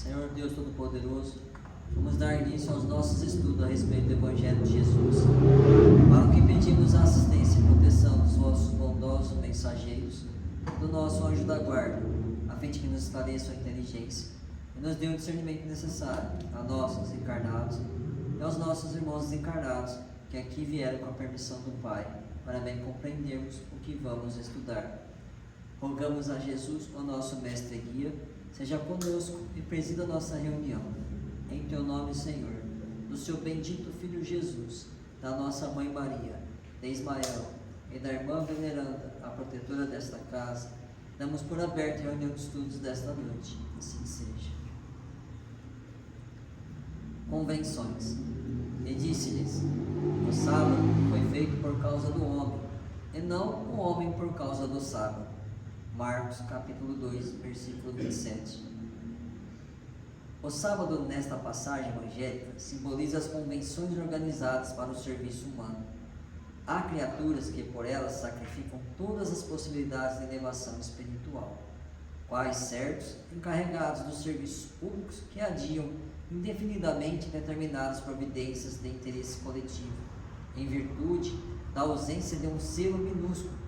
Senhor Deus Todo-Poderoso, vamos dar início aos nossos estudos a respeito do Evangelho de Jesus, para o que pedimos a assistência e proteção dos vossos bondosos mensageiros, do nosso anjo da guarda, a fim de que nos esclareçam a inteligência e nos dê o discernimento necessário a nós, os encarnados, e aos nossos irmãos desencarnados, que aqui vieram com a permissão do Pai, para bem compreendermos o que vamos estudar. Rogamos a Jesus, o nosso mestre e guia, seja conosco e presida a nossa reunião. Em teu nome, Senhor, do seu bendito Filho Jesus, da nossa Mãe Maria, de Ismael e da irmã veneranda, a protetora desta casa, damos por aberta a reunião de estudos desta noite. Assim seja. Convenções. E disse-lhes: o sábado foi feito por causa do homem, e não o homem por causa do sábado. Marcos capítulo 2, versículo 27. O sábado, nesta passagem evangélica, simboliza as convenções organizadas para o serviço humano. Há criaturas que por elas sacrificam todas as possibilidades de elevação espiritual, quais certos encarregados dos serviços públicos que adiam indefinidamente determinadas providências de interesse coletivo, em virtude da ausência de um selo minúsculo.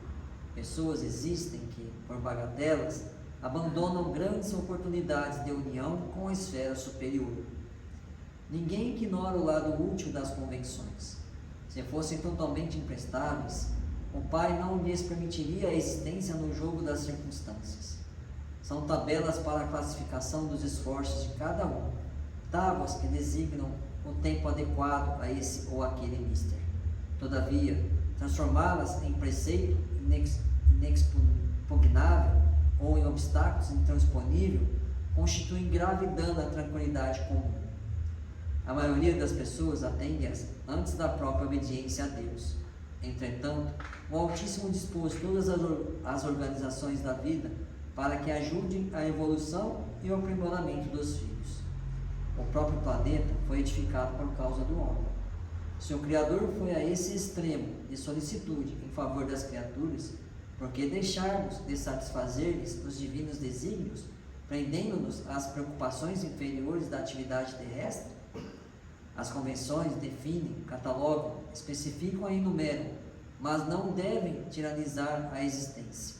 Pessoas existem que, por bagatelas, abandonam grandes oportunidades de união com a esfera superior. Ninguém ignora o lado útil das convenções. Se fossem totalmente imprestáveis, o Pai não lhes permitiria a existência no jogo das circunstâncias. São tabelas para a classificação dos esforços de cada um, tábuas que designam o tempo adequado a esse ou aquele mister. Todavia, transformá-las em preceito inexpugnável ou em obstáculos intransponível constitui grave dano à tranquilidade comum. A maioria das pessoas atende-as antes da própria obediência a Deus. Entretanto, o Altíssimo dispôs todas as organizações da vida para que ajudem a evolução e o aprimoramento dos filhos. O próprio planeta foi edificado por causa do homem. Se o Criador foi a esse extremo de solicitude em favor das criaturas, por que deixarmos de satisfazer-lhes os divinos desígnios, prendendo-nos às preocupações inferiores da atividade terrestre? As convenções definem, catalogam, especificam e enumeram, mas não devem tiranizar a existência.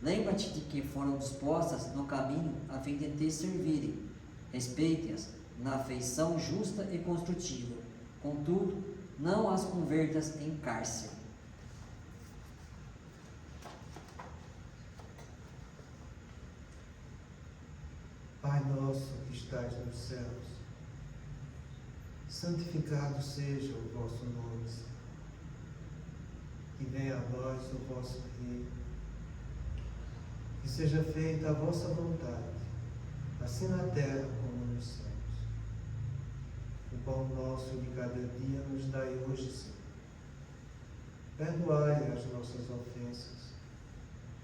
Lembra-te de que foram dispostas no caminho a fim de te servirem. Respeite-as na afeição justa e construtiva. Contudo, não as convertas em cárcere. Pai nosso que estais nos céus, santificado seja o vosso nome, Senhor. Que venha a nós o vosso reino. Que seja feita a vossa vontade, assim na terra como nos céus. O pão nosso de cada dia nos dai hoje, Senhor. Perdoai as nossas ofensas,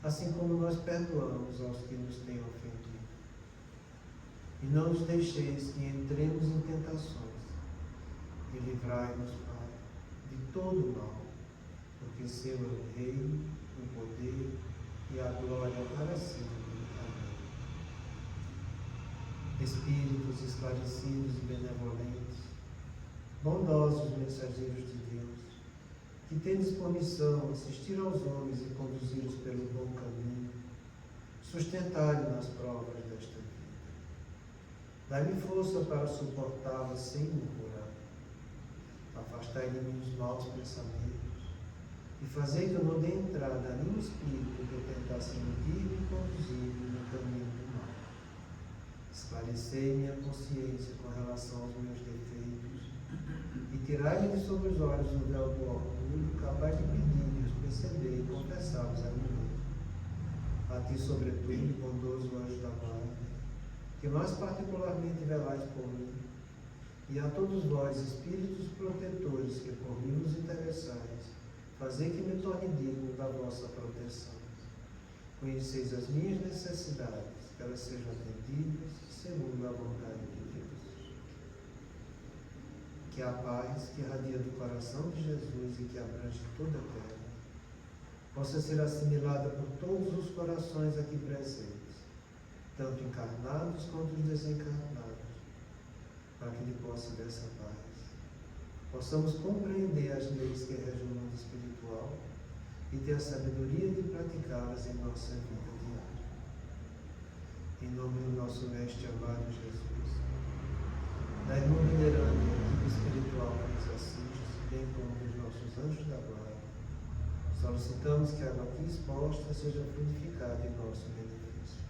assim como nós perdoamos aos que nos têm ofendido. E não nos deixeis que entremos em tentações, e livrai-nos, Pai, de todo o mal, porque seu é o reino, o poder e a glória para sempre. Amém. Espíritos esclarecidos e benevolentes, bondosos mensageiros de Deus, que tendes por missão assistir aos homens e conduzi-los pelo bom caminho, sustentai-me nas provas desta vida. Dai-me força para suportá-las sem murmurar. Afastai de mim os maus pensamentos e fazei que eu não dê entrada a nenhum espírito que tentasse iludir e conduzir-me no caminho do mal. Esclarecei minha consciência com relação aos meus defeitos e tirai-me de sobre os olhos o véu do orgulho, capaz de pedir-lhes, perceber e confessá-los a mim mesmo. A ti, sobretudo, bondoso anjo da guarda, que mais particularmente velais por mim, e a todos vós, espíritos protetores, que por mim vos interessais, fazei que me torne digno da vossa proteção. Conheceis as minhas necessidades, que elas sejam atendidas segundo a vontade de Deus. Que a paz que irradia do coração de Jesus e que abrange toda a terra, possa ser assimilada por todos os corações aqui presentes, tanto encarnados quanto os desencarnados, para que Ele possa dessa paz possamos compreender as leis que regem o mundo espiritual e ter a sabedoria de praticá-las em nossa vida diária. Em nome do nosso Mestre amado Jesus, da irmã veneranda e equipe espiritual que nos assiste, bem como dos nossos anjos da guarda, solicitamos que a água aqui exposta seja frutificada em nosso benefício.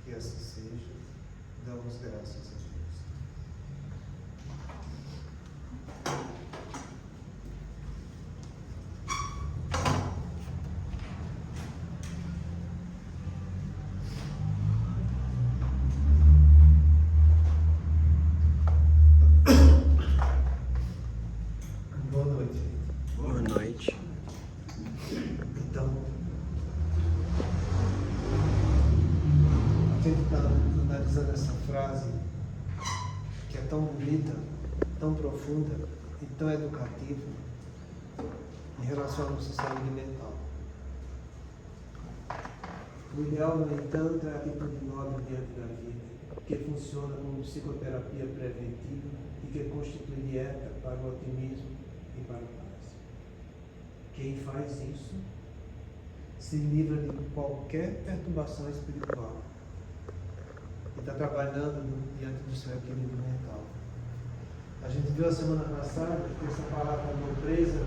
Que assim seja, damos graças a Deus. Boa noite. Boa noite. Então, a gente está analisando essa frase que é tão bonita, tão profunda e tão educativa em relação à nossa saúde mental. O ideal, no entanto, é a atitude nobre diante da vida, que funciona como psicoterapia preventiva e que constitui dieta para o otimismo e para a paz. Quem faz isso se livra de qualquer perturbação espiritual e está trabalhando diante do seu equilíbrio mental. A gente viu a semana passada que essa palavra nobreza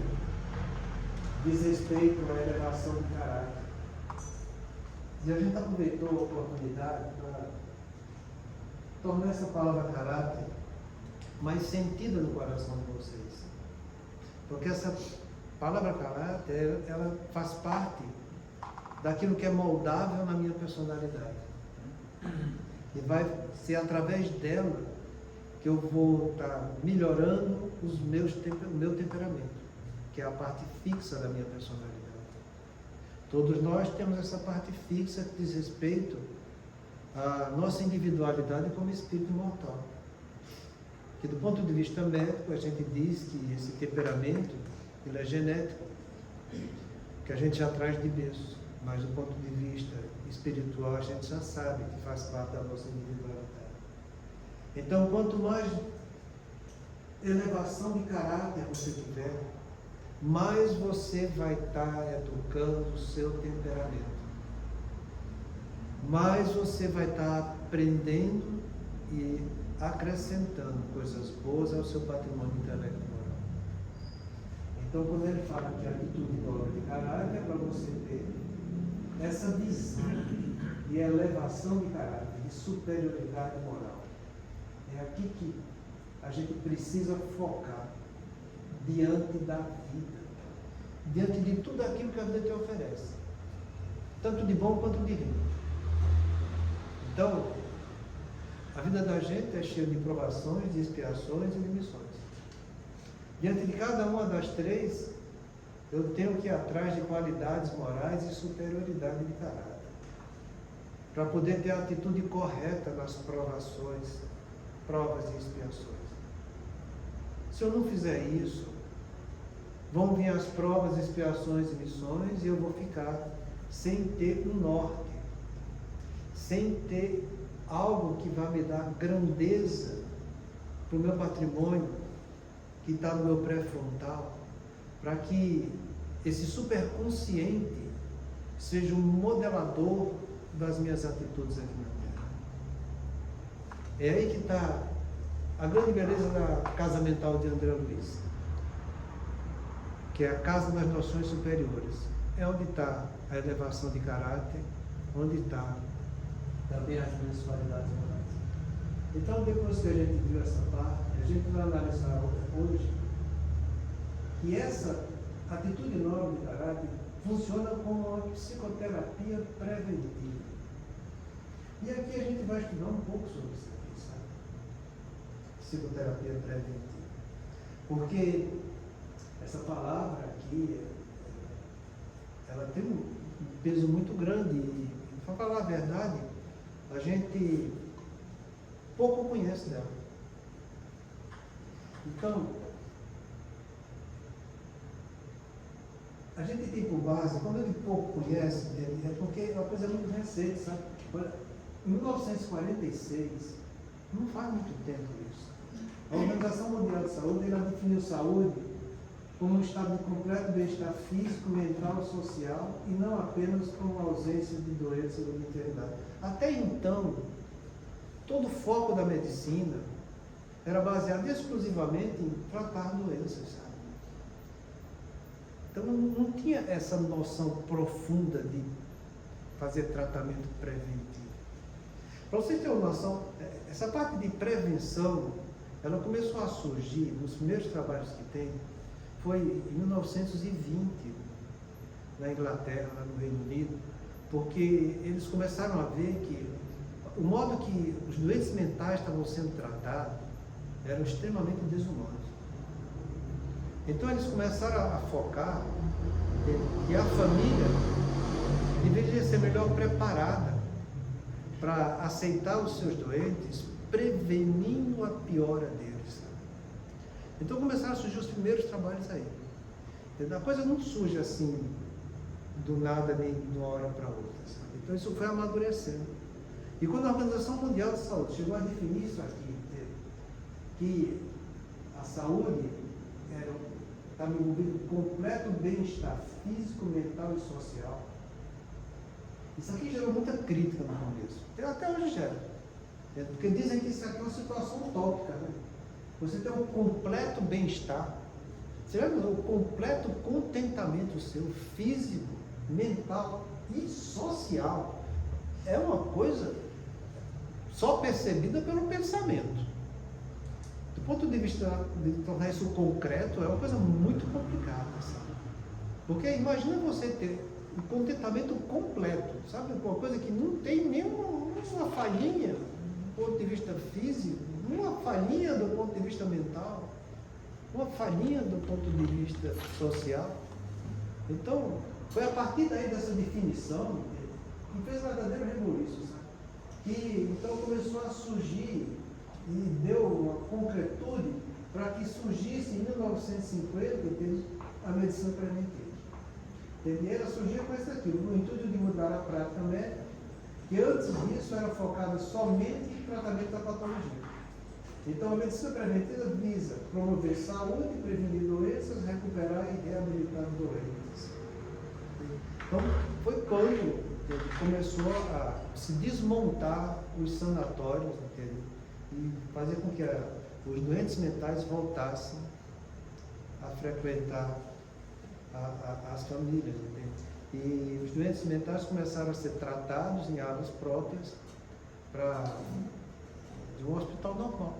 diz respeito à elevação do caráter. E a gente aproveitou a oportunidade para tornar essa palavra caráter mais sentida no coração de vocês. Porque essa palavra caráter, ela faz parte daquilo que é moldável na minha personalidade. E vai ser através dela que eu vou estar melhorando o meu temperamento, que é a parte fixa da minha personalidade. Todos nós temos essa parte fixa que diz respeito à nossa individualidade como espírito imortal. Que do ponto de vista médico, a gente diz que esse temperamento ele é genético, que a gente já traz de berço, mas do ponto de vista espiritual a gente já sabe que faz parte da nossa individualidade. Então, quanto mais elevação de caráter você tiver, mais você vai estar educando o seu temperamento, mais você vai estar aprendendo e acrescentando coisas boas ao seu patrimônio intelectual. Então, quando ele fala que a atitude nobre de caráter é para você ter essa visão de elevação de caráter, de superioridade moral. É aqui que a gente precisa focar diante da vida, diante de tudo aquilo que a vida te oferece, tanto de bom quanto de ruim. Então, a vida da gente é cheia de provações, de expiações e de missões. Diante de cada uma das três, eu tenho que ir atrás de qualidades morais e superioridade de caráter, para poder ter a atitude correta nas provações, provas e expiações. Se eu não fizer isso, vão vir as provas, expiações e missões e eu vou ficar sem ter um norte, sem ter algo que vai me dar grandeza para o meu patrimônio, que está no meu pré-frontal, para que esse superconsciente seja um modelador das minhas atitudes aqui na Terra. É aí que está a grande beleza da casa mental de André Luiz, que é a casa das noções superiores. É onde está a elevação de caráter, onde está também as minhas qualidades morais. Então, depois que a gente viu essa parte, a gente vai analisar hoje que essa atitude nobre de caráter funciona como uma psicoterapia preventiva. E aqui a gente vai estudar um pouco sobre isso aqui, sabe? Psicoterapia preventiva. Porque essa palavra aqui, ela tem um peso muito grande e, para falar a verdade, a gente pouco conhece dela. Então, a gente tem por base, quando ele pouco conhece, é porque é uma coisa muito recente, sabe? Em 1946, não faz muito tempo isso, a Organização Mundial de Saúde ela definiu saúde como um estado de completo bem-estar físico, mental e social, e não apenas como ausência de doenças ou de enfermidade. Até então, todo o foco da medicina era baseado exclusivamente em tratar doenças, sabe? Então não tinha essa noção profunda de fazer tratamento preventivo. Para vocês terem uma noção, essa parte de prevenção, ela começou a surgir nos primeiros trabalhos que tem, foi em 1920, na Inglaterra, lá no Reino Unido, porque eles começaram a ver que o modo que os doentes mentais estavam sendo tratados eram extremamente desumanos. Então eles começaram a focar que a família deveria ser melhor preparada para aceitar os seus doentes, prevenindo a piora deles. Então começaram a surgir os primeiros trabalhos aí. A coisa não surge assim, do nada, nem de uma hora para outra. Sabe? Então isso foi amadurecendo. E quando a Organização Mundial de Saúde chegou a definir isso aqui, que a saúde estava envolvida com completo bem-estar físico, mental e social, isso aqui gerou muita crítica no começo. Até hoje gera. Porque dizem que isso aqui é uma situação utópica, né? Você tem um completo bem-estar, você vai ver o completo contentamento seu, físico, mental e social. É uma coisa só percebida pelo pensamento. Do ponto de vista de tornar isso concreto, é uma coisa muito complicada, sabe? Porque imagina você ter um contentamento completo, sabe? Uma coisa que não tem nenhuma falhinha do ponto de vista físico, uma falhinha do ponto de vista mental, uma falhinha do ponto de vista social. Então, foi a partir daí dessa definição que fez um verdadeiro rebuliço, sabe? Que então começou a surgir e deu uma concretude para que surgisse em 1950 a medicina preventiva. E ela surgia com isso aqui, no intuito de mudar a prática médica, que antes disso era focada somente em tratamento da patologia. Então a medicina preventiva visa promover saúde, prevenir doenças, recuperar e reabilitar doentes. Então foi quando começou a se desmontar os sanatórios, entende? E fazer com que os doentes mentais voltassem a frequentar as famílias, entende? E os doentes mentais começaram a ser tratados em áreas próprias de um hospital normal.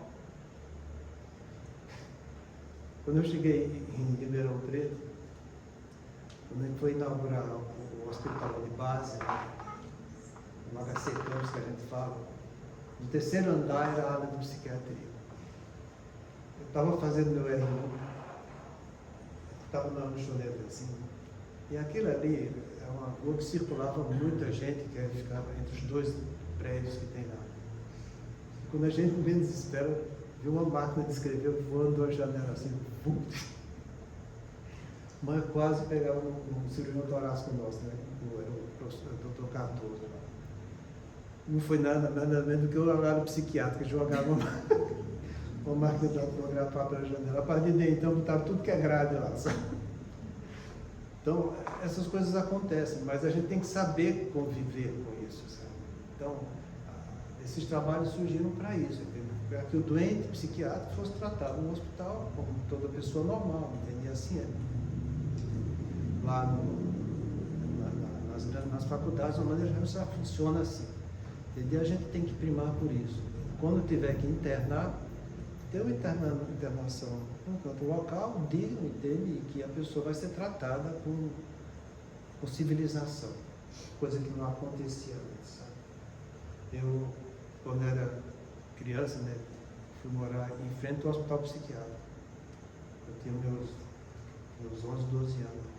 Quando eu cheguei em Ribeirão Preto, quando a gente foi inaugurar o hospital de base, o HC Campos que a gente fala, no terceiro andar era a ala de psiquiatria. Eu estava fazendo meu R1, estava na lanchonete assim, e aquilo ali é uma rua que circulava muita gente que ficava entre os dois prédios que tem lá. E quando a gente menos espera, viu uma máquina de escrever voando a janela assim, pum. Mas quase pegava um cirurgião torácico nosso, né? O Dr. Cardoso lá. Não foi nada menos do que o horário psiquiátrico que jogava uma máquina de autografar pela janela. A partir de então, estava tudo que é grade lá, sabe? Então, essas coisas acontecem, mas a gente tem que saber conviver com isso, sabe? Então, esses trabalhos surgiram para isso, entendeu? Para que o doente psiquiátrico fosse tratado no hospital como toda pessoa normal, entende? E assim é. Lá nas faculdades, de uma maneira geral, já funciona assim. Entendeu? A gente tem que primar por isso. Quando tiver que internar, ter uma internação no canto local, digno, entende? Que a pessoa vai ser tratada com civilização, coisa que não acontecia antes, sabe? Eu, quando era criança, né, fui morar em frente ao hospital psiquiátrico. Eu tinha meus 11, 12 anos.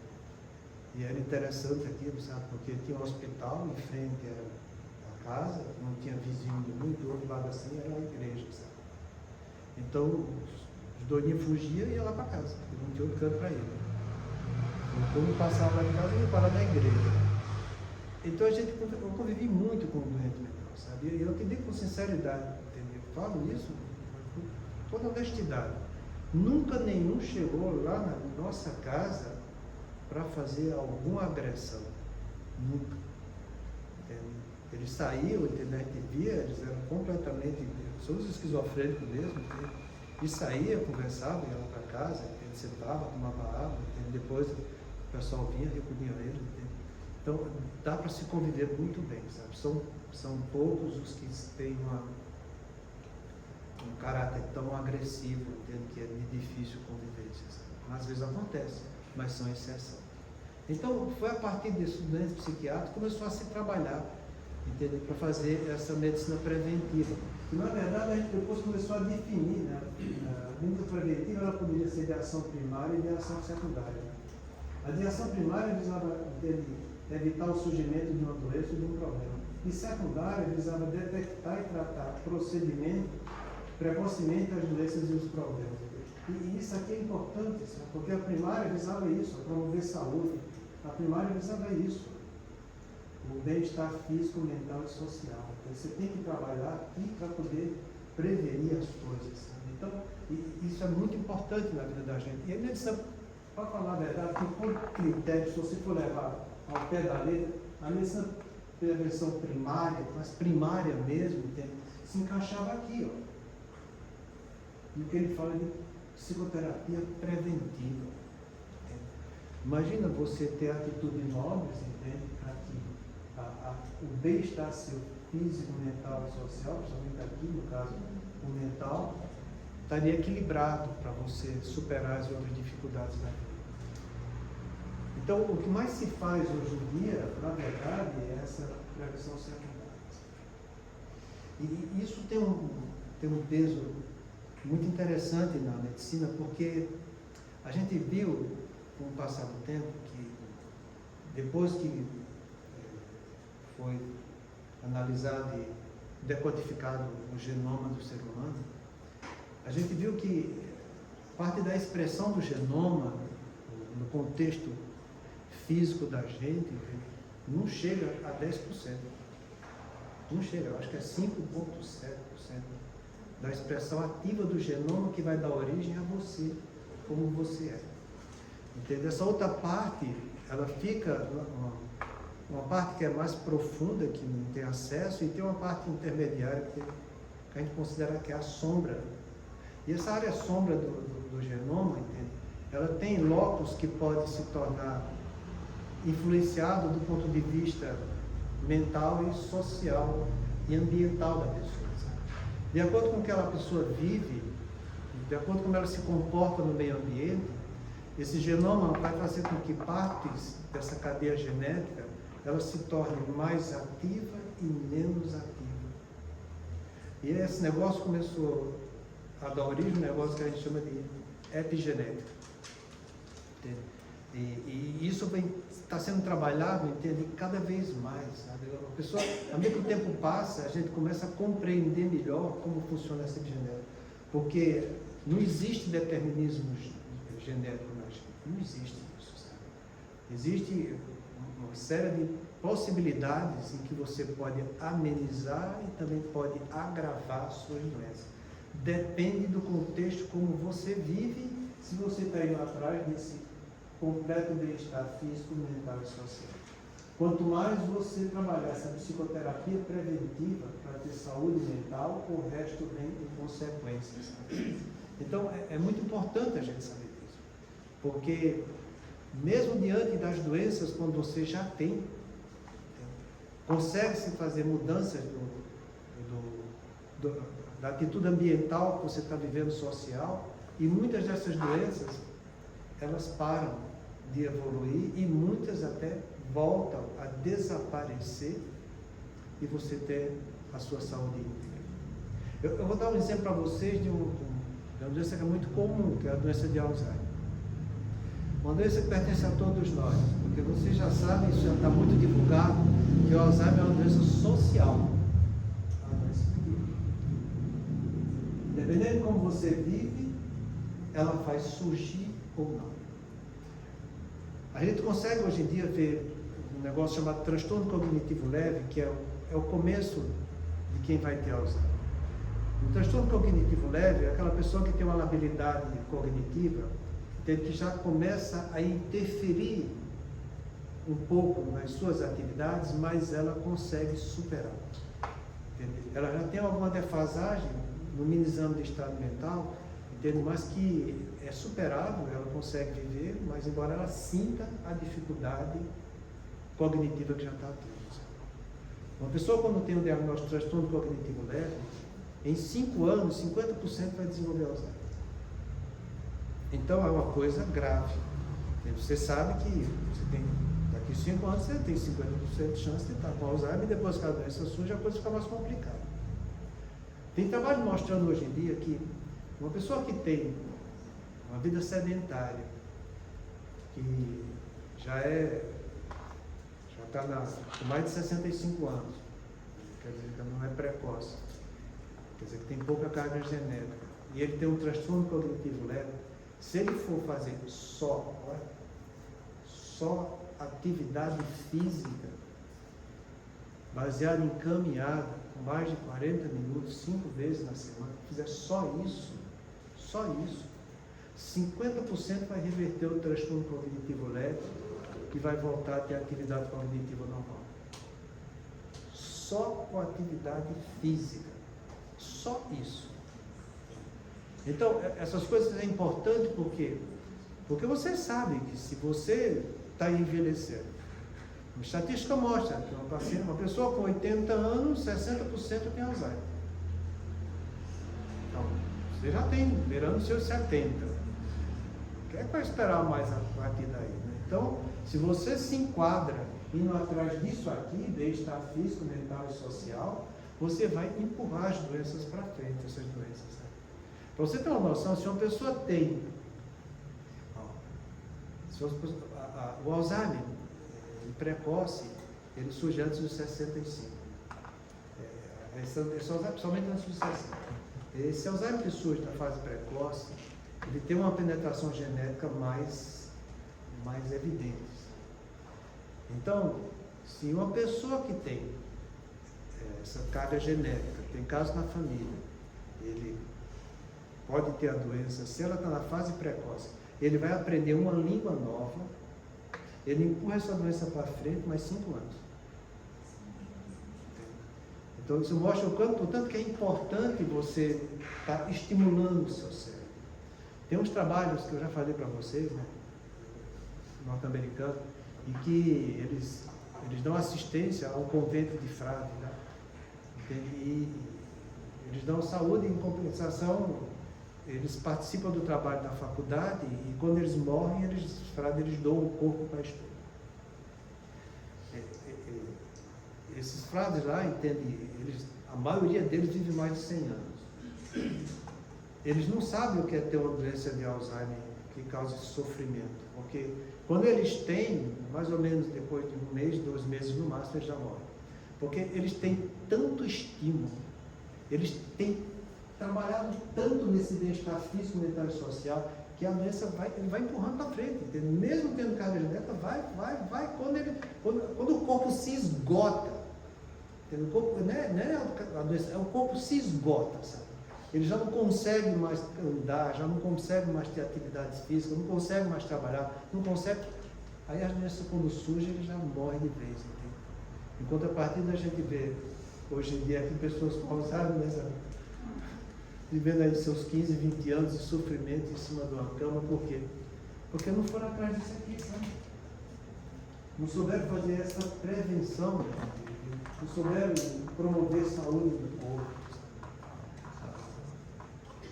E era interessante aquilo, sabe? Porque tinha um hospital, em frente era a casa, não tinha vizinho nenhum, do outro lado assim era a igreja, sabe? Então, os doidinhos fugiam e iam lá para casa, porque não tinha outro canto para ir. E quando passava lá de casa, eu ia parar na igreja. Então, eu convivi muito com o doente mental, sabe? sinceridade, entendeu? Eu falo isso com toda honestidade. Nunca nenhum chegou lá na nossa casa para fazer alguma agressão. Nunca. Entendeu? Eles saíam, entendeu? A gente via, eles eram completamente, somos esquizofrênicos mesmo, entendeu? E saía, conversava, ia lá para casa, entendeu? Sentava, tomava água, entendeu? Depois o pessoal vinha, recolhia ele, entendeu? Então, dá para se conviver muito bem, sabe? São poucos os que têm um caráter tão agressivo, entende? Que é de difícil convivência, sabe? Às vezes acontece, mas são exceção. Então, foi a partir desse estudante psiquiátrico que começou a se trabalhar, entende? Para fazer essa medicina preventiva. E, na verdade, a gente depois começou a definir, né? A medicina preventiva ela poderia ser de ação primária e de ação secundária. Né? A de ação primária visava evitar o surgimento de uma doença ou de um problema. E secundária visava detectar e tratar procedimento precocemente as doenças e os problemas. E isso aqui é importante, sabe? Porque a primária visava isso, promover saúde. A primária visava isso, o bem-estar físico, mental e social. Então, você tem que trabalhar aqui para poder prevenir as coisas. Sabe? Então, isso é muito importante na vida da gente. E a medicina, para falar a verdade, que por critério, se você for levar ao pé da letra, a medicina prevenção primária, mas primária mesmo, entende? Se encaixava aqui, ó. E o que ele fala de psicoterapia preventiva. Entende? Imagina você ter atitudes nobres, entende? Para que o bem-estar seu físico, mental e social, principalmente aqui, no caso, o mental, estaria equilibrado para você superar as outras dificuldades da vida. Então, o que mais se faz hoje em dia, na verdade, é essa prevenção secundária. E isso tem um peso muito interessante na medicina, porque a gente viu, com o passar do tempo, que depois que foi analisado e decodificado o genoma do ser humano, a gente viu que parte da expressão do genoma, no contexto físico da gente, não chega a 10%. Não chega, eu acho que é 5,7% da expressão ativa do genoma que vai dar origem a você, como você é. Entendeu? Essa outra parte, ela fica uma parte que é mais profunda, que não tem acesso, e tem uma parte intermediária que a gente considera que é a sombra. E essa área sombra do genoma, entende? Ela tem locus que pode se tornar influenciado do ponto de vista mental e social e ambiental da pessoa. Sabe? De acordo com o que aquela pessoa vive, de acordo com como ela se comporta no meio ambiente, esse genoma vai fazer com que partes dessa cadeia genética ela se torne mais ativa e menos ativa. E esse negócio começou a dar origem a um negócio que a gente chama de epigenética. Entende? E isso está sendo trabalhado, entende, cada vez mais. Sabe? A pessoa, ao mesmo tempo passa, a gente começa a compreender melhor como funciona essa epigenética. Porque não existe determinismo genético na gente. Não existe isso. Sabe? Existe uma série de possibilidades em que você pode amenizar e também pode agravar suas doenças. Depende do contexto como você vive, se você está indo atrás desse completo bem-estar físico, mental e social. Quanto mais você trabalhar essa psicoterapia preventiva para ter saúde mental, o resto vem em consequências. Então, é muito importante a gente saber disso. Porque, mesmo diante das doenças, quando você já tem, consegue-se fazer mudanças da atitude ambiental que você está vivendo, social, e muitas dessas doenças, elas param de evoluir e muitas até voltam a desaparecer e você ter a sua saúde íntegra. Eu vou dar um exemplo para vocês de uma doença que é muito comum, que é a doença de Alzheimer. Uma doença que pertence a todos nós, porque vocês já sabem, isso já está muito divulgado, que o Alzheimer é uma doença social. Dependendo de como você vive, ela faz surgir ou não. A gente consegue hoje em dia ver um negócio chamado transtorno cognitivo leve, que é o começo de quem vai ter Alzheimer. O transtorno cognitivo leve é aquela pessoa que tem uma labilidade cognitiva, que já começa a interferir um pouco nas suas atividades, mas ela consegue superar. Entende? Ela já tem alguma defasagem no mini exame de estado mental, entende? Mas que é superável, ela consegue viver, mas embora ela sinta a dificuldade cognitiva que já está tendo. Uma pessoa, quando tem um diagnóstico de transtorno cognitivo leve, em 5 anos, 50% vai desenvolver Alzheimer. Então é uma coisa grave. Você sabe que você tem, daqui a 5 anos você tem 50% de chance de estar com Alzheimer, e depois que a doença surge, a coisa fica mais complicada. Tem trabalho mostrando hoje em dia que uma pessoa que tem uma vida sedentária, que já está com mais de 65 anos, quer dizer que não é precoce, quer dizer que tem pouca carga genética, e ele tem um transtorno cognitivo leve, se ele for fazer só atividade física, baseada em caminhada, com mais de 40 minutos, 5 vezes na semana, fizer só isso, 50% vai reverter o transtorno cognitivo leve e vai voltar a ter atividade cognitiva normal. Só com atividade física. Só isso. Então, essas coisas é importante porque você sabe que se você está envelhecendo, a estatística mostra que uma pessoa com 80 anos, 60% tem Alzheimer. Então, você já tem, beirando os seus 70. O que é para esperar mais a partir daí, né? Então, se você se enquadra indo atrás disso aqui, bem-estar físico, mental e social, você vai empurrar as doenças para frente, essas doenças. Para você ter uma noção, se uma pessoa tem o Alzheimer precoce, ele surge antes dos 65. Somente antes dos 60. Esse Alzheimer que surge na fase precoce, ele tem uma penetração genética mais evidente. Então, se uma pessoa que tem essa carga genética, tem caso na família, ele pode ter a doença, se ela está na fase precoce, ele vai aprender uma língua nova, ele empurra essa doença para frente mais 5 anos. Então isso mostra o tanto que é importante você estar estimulando o seu cérebro. Tem uns trabalhos que eu já falei para vocês, né, norte-americanos, em que eles dão assistência ao convento de frades, né? E eles dão saúde em compensação, eles participam do trabalho da faculdade e quando eles morrem, eles dão o corpo para estudo. Esses frades lá, entende, a maioria deles vive mais de 100 anos. Eles não sabem o que é ter uma doença de Alzheimer que causa esse sofrimento, porque quando eles têm, mais ou menos depois de 1 mês, 2 meses no máximo, eles já morrem. Porque eles têm tanto estímulo, eles têm trabalhado tanto nesse bem-estar físico, mental e social, que a doença ele vai empurrando para frente, entendeu? Mesmo tendo carga genética, vai, quando o corpo se esgota, entendeu? O corpo, não é a doença, o corpo se esgota, sabe? Ele já não consegue mais andar, já não consegue mais ter atividades físicas, não consegue mais trabalhar, não consegue. Aí as doenças, quando surgem, ele já morre de vez, entendeu? Enquanto a partir da gente vê, hoje em dia, aqui pessoas com Alzheimer, vivendo aí seus 15, 20 anos de sofrimento em cima de uma cama, por quê? Porque não foram atrás disso aqui, sabe? Não souberam fazer essa prevenção, não souberam promover saúde do corpo.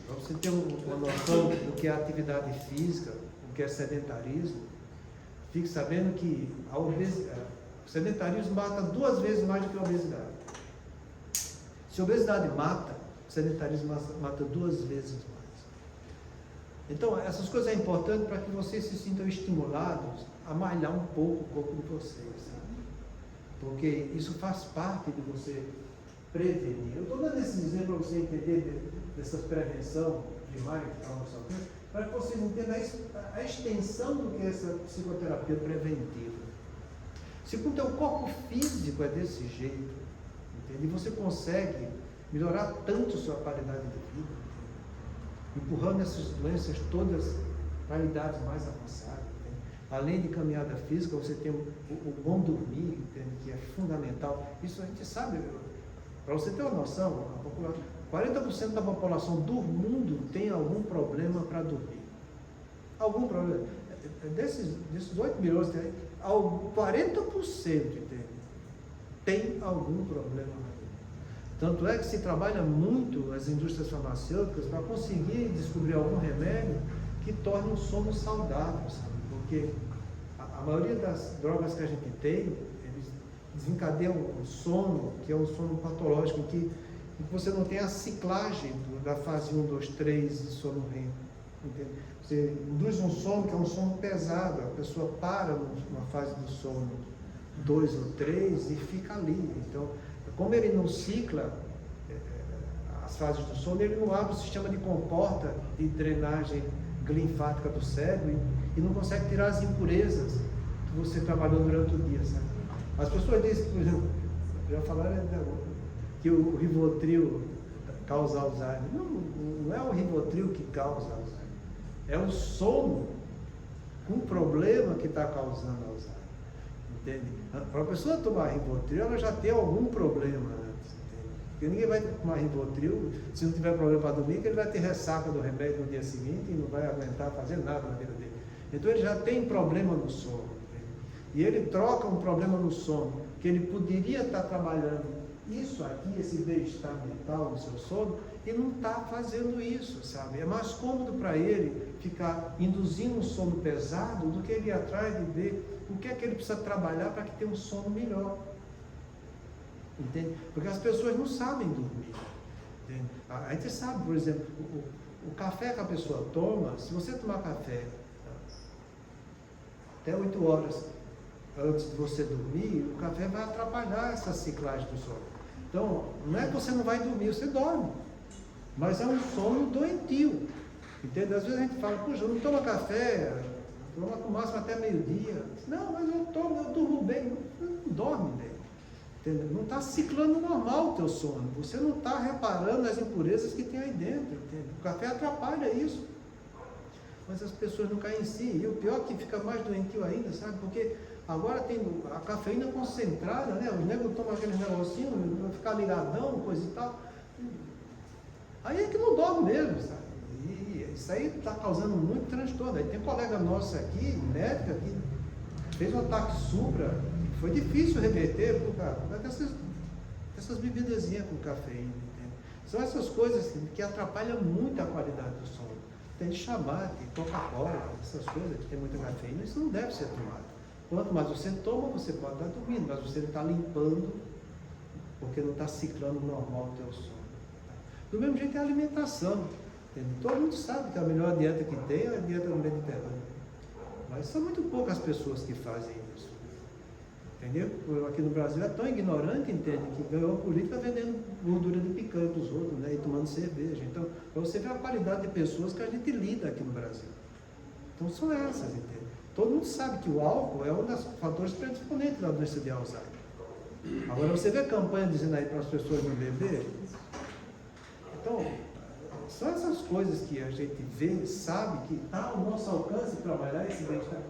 Para você ter uma noção do que é atividade física, o que é sedentarismo, fique sabendo que o sedentarismo mata 2 vezes mais do que a obesidade. Se a obesidade mata, o sedentarismo mata 2 vezes mais. Então, essas coisas é importante para que vocês se sintam estimulados a malhar um pouco o corpo de vocês, sabe? Porque isso faz parte de você prevenir. Eu estou dando esse exemplo para você entender dessa prevenção primária que está na sua vida, para que vocês entendam a extensão do que é essa psicoterapia preventiva. Se o teu corpo físico é desse jeito, entende? E você consegue melhorar tanto sua qualidade de vida, entende? Empurrando essas doenças todas para idades mais avançadas. Entende? Além de caminhada física, você tem o bom dormir, entende? Que é fundamental. Isso a gente sabe, para você ter uma noção, 40% da população do mundo tem algum problema para dormir. Algum problema. Desses 8 milhões, 40%, entende? Tem algum problema. Tanto é que se trabalha muito nas indústrias farmacêuticas para conseguir descobrir algum remédio que torne o sono saudável, sabe? Porque a maioria das drogas que a gente tem, eles desencadeiam o sono, que é um sono patológico, em que você não tem a ciclagem da fase 1, 2, 3 de sono REM. Entende? Você induz um sono que é um sono pesado, a pessoa para numa fase do sono 2 ou 3 e fica ali. Então, como ele não cicla as fases do sono, ele não abre o sistema de comporta de drenagem linfática do cérebro e não consegue tirar as impurezas que você trabalhou durante o dia, sabe? As pessoas dizem, por exemplo, já falaram que o Rivotril causa Alzheimer. Não é o Rivotril que causa Alzheimer, é o sono com problema que está causando Alzheimer. Entende? Para a pessoa tomar Rivotril, ela já tem algum problema antes, entende? Porque ninguém vai tomar Rivotril se não tiver problema para dormir, que ele vai ter ressaca do remédio no dia seguinte e não vai aguentar fazer nada na vida dele. Então ele já tem problema no sono, entende? E ele troca um problema no sono, que ele poderia estar trabalhando isso aqui, esse bem-estar mental no seu sono, e não está fazendo isso, sabe? É mais cômodo para ele ficar induzindo um sono pesado do que ele ir atrás de ver o que é que ele precisa trabalhar para que tenha um sono melhor. Entende? Porque as pessoas não sabem dormir. Entende? A gente sabe, por exemplo, o café que a pessoa toma, se você tomar café até 8 horas antes de você dormir, o café vai atrapalhar essa ciclagem do sono. Então, não é que você não vai dormir, você dorme, mas é um sono doentio. Entende? Às vezes a gente fala, puxa, eu não tomo café, toma no máximo até meio-dia. Não, mas eu durmo bem. Não dorme bem. Entende? Não está ciclando normal o teu sono. Você não está reparando as impurezas que tem aí dentro. Entende? O café atrapalha isso. Mas as pessoas não caem em si. E o pior é que fica mais doentio ainda, sabe? Porque agora tem a cafeína concentrada, né? Os negros tomam aqueles negocinhos, vai ficar ligadão, coisa e tal. Aí é que não dorme mesmo, sabe? E isso aí está causando muito transtorno. Aí tem um colega nosso aqui, médica, que fez um ataque supra, foi difícil reverter por causa dessas bebidazinhas com cafeína. Entende? São essas coisas que atrapalham muito a qualidade do sono. Tem chamate, Coca-Cola, essas coisas que tem muita cafeína, isso não deve ser tomado. Quanto mais você toma, você pode estar dormindo, mas você não está limpando, porque não está ciclando normal o teu sono. Do mesmo jeito é a alimentação. Entende? Todo mundo sabe que a melhor dieta que tem é a dieta do Mediterrâneo. Mas são muito poucas pessoas que fazem isso. Entendeu? Aqui no Brasil é tão ignorante, entende, que ganhou a política vendendo gordura de picanha para os outros, né, e tomando cerveja. Então, para você ver a qualidade de pessoas que a gente lida aqui no Brasil. Então, são essas, entende? Todo mundo sabe que o álcool é um dos fatores predisponentes da doença de Alzheimer. Agora, você vê a campanha dizendo aí para as pessoas não beber? Então, são essas coisas que a gente vê, sabe que está ao nosso alcance trabalhar esse bem-estar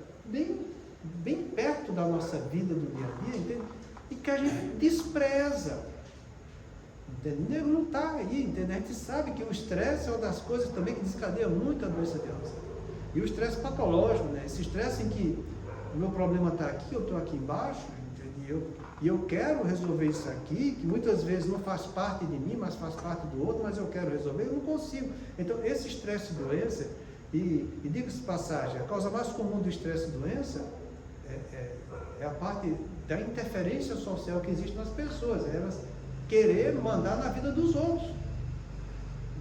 bem perto da nossa vida do dia a dia, entende? E que a gente despreza. Entendeu? Não está aí, entende? A gente sabe que o estresse é uma das coisas também que desencadeia muito a doença de Alzheimer. E o estresse patológico, né? Esse estresse em que o meu problema está aqui, eu estou aqui embaixo, entende? E eu quero resolver isso aqui, que muitas vezes não faz parte de mim, mas faz parte do outro, mas eu quero resolver, eu não consigo. Então, esse estresse e doença, e diga-se de passagem, a causa mais comum do estresse e doença é a parte da interferência social que existe nas pessoas, é elas querer mandar na vida dos outros.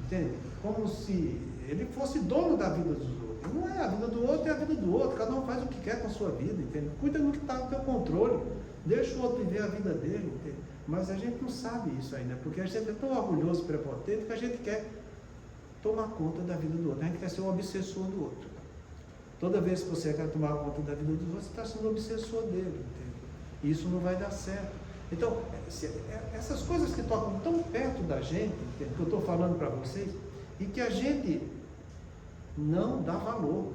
Entende? Como se ele fosse dono da vida dos outros. Não é, a vida do outro é a vida do outro, cada um faz o que quer com a sua vida, entende? Cuida do que está no teu controle, deixa o outro viver a vida dele, entende? Mas a gente não sabe isso ainda, porque a gente é tão orgulhoso, prepotente, que a gente quer tomar conta da vida do outro, a gente quer ser um obsessor do outro. Toda vez que você quer tomar conta da vida dos outros, você está sendo um obsessor dele, entende? E isso não vai dar certo. Então, essas coisas que tocam tão perto da gente, que eu estou falando para vocês, e que a gente não dá valor,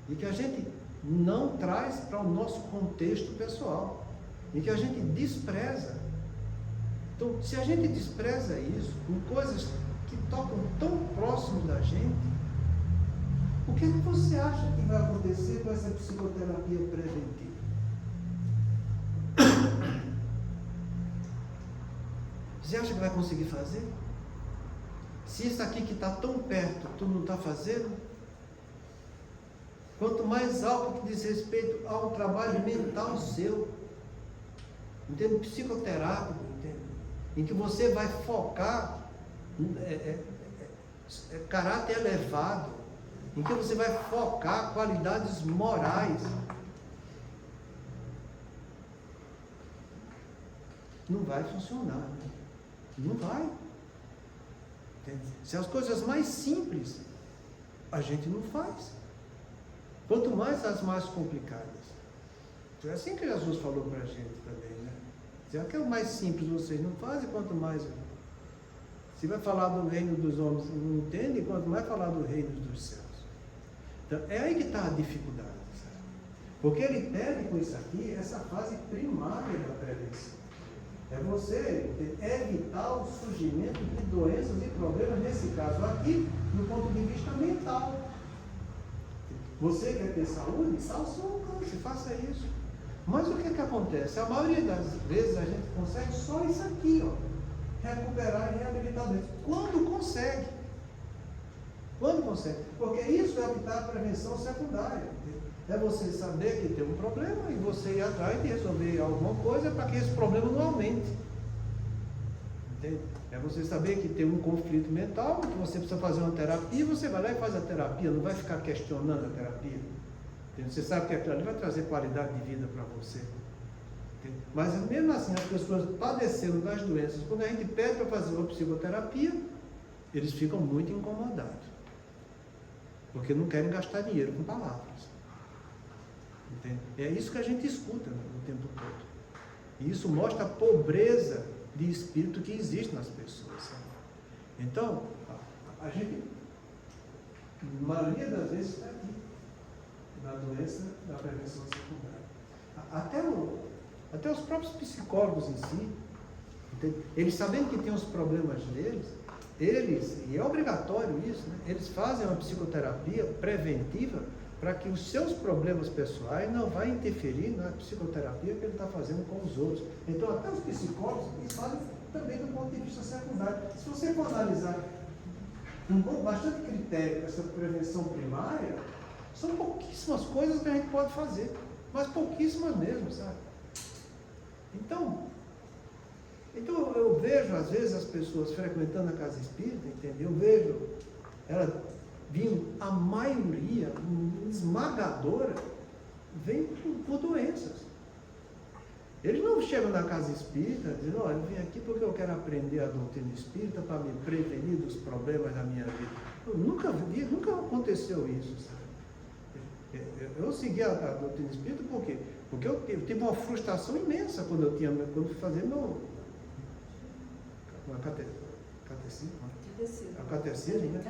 e que a gente não traz para o nosso contexto pessoal, e que a gente despreza. Então, se a gente despreza isso, com coisas que tocam tão próximo da gente, o que você acha que vai acontecer com essa psicoterapia preventiva? Você acha que vai conseguir fazer? Se isso aqui que está tão perto, tu não está fazendo? Quanto mais algo que diz respeito ao trabalho mental seu, entende? Psicoterápico, entende? Em que você vai focar caráter elevado, em que você vai focar qualidades morais. Não vai funcionar, né? Não vai. Entende? Se as coisas mais simples a gente não faz, quanto mais as mais complicadas. É assim que Jesus falou para a gente também, né? Se aquilo mais simples vocês não fazem, quanto mais. Se vai falar do reino dos homens, não entende, quanto mais falar do reino dos céus. Então, é aí que está a dificuldade, sabe? Porque ele pede com isso aqui essa fase primária da prevenção. É você evitar o surgimento de doenças e problemas, nesse caso aqui, do ponto de vista mental. Você quer ter saúde? Está ao seu alcance, faça isso. Mas o que acontece? A maioria das vezes a gente consegue só isso aqui, ó, recuperar e reabilitar doenças. Quando consegue? Quando consegue? Porque isso é o que está a prevenção secundária. É você saber que tem um problema e você ir atrás de resolver alguma coisa para que esse problema não aumente. Entende? É você saber que tem um conflito mental, que você precisa fazer uma terapia, você vai lá e faz a terapia, não vai ficar questionando a terapia. Entende? Você sabe que aquilo ali vai trazer qualidade de vida para você. Entende? Mas mesmo assim, as pessoas padecendo das doenças, quando a gente pede para fazer uma psicoterapia, eles ficam muito incomodados. Porque não querem gastar dinheiro com palavras. Entende? É isso que a gente escuta, né, o tempo todo. E isso mostra a pobreza de espírito que existe nas pessoas. Sabe? Então, a gente, na maioria das vezes, está aqui, na doença da prevenção secundária. Até os próprios psicólogos em si, entende? Eles sabendo que tem os problemas deles, e é obrigatório isso, né? Eles fazem uma psicoterapia preventiva para que os seus problemas pessoais não vão interferir na psicoterapia que ele está fazendo com os outros. Então, até os psicólogos, eles fazem também do ponto de vista secundário. Se você for analisar com bastante critério essa prevenção primária, são pouquíssimas coisas que a gente pode fazer, mas pouquíssimas mesmo, sabe? Então eu vejo, às vezes, as pessoas frequentando a casa espírita, entendeu? Eu vejo ela vindo, a maioria esmagadora vem por doenças. Eles não chegam na casa espírita dizendo, olha, eu vim aqui porque eu quero aprender a doutrina espírita para me prevenir dos problemas da minha vida. Nunca aconteceu isso, sabe? Eu segui a doutrina espírita por quê? Porque eu tive uma frustração imensa quando eu fui fazer catecismo, né?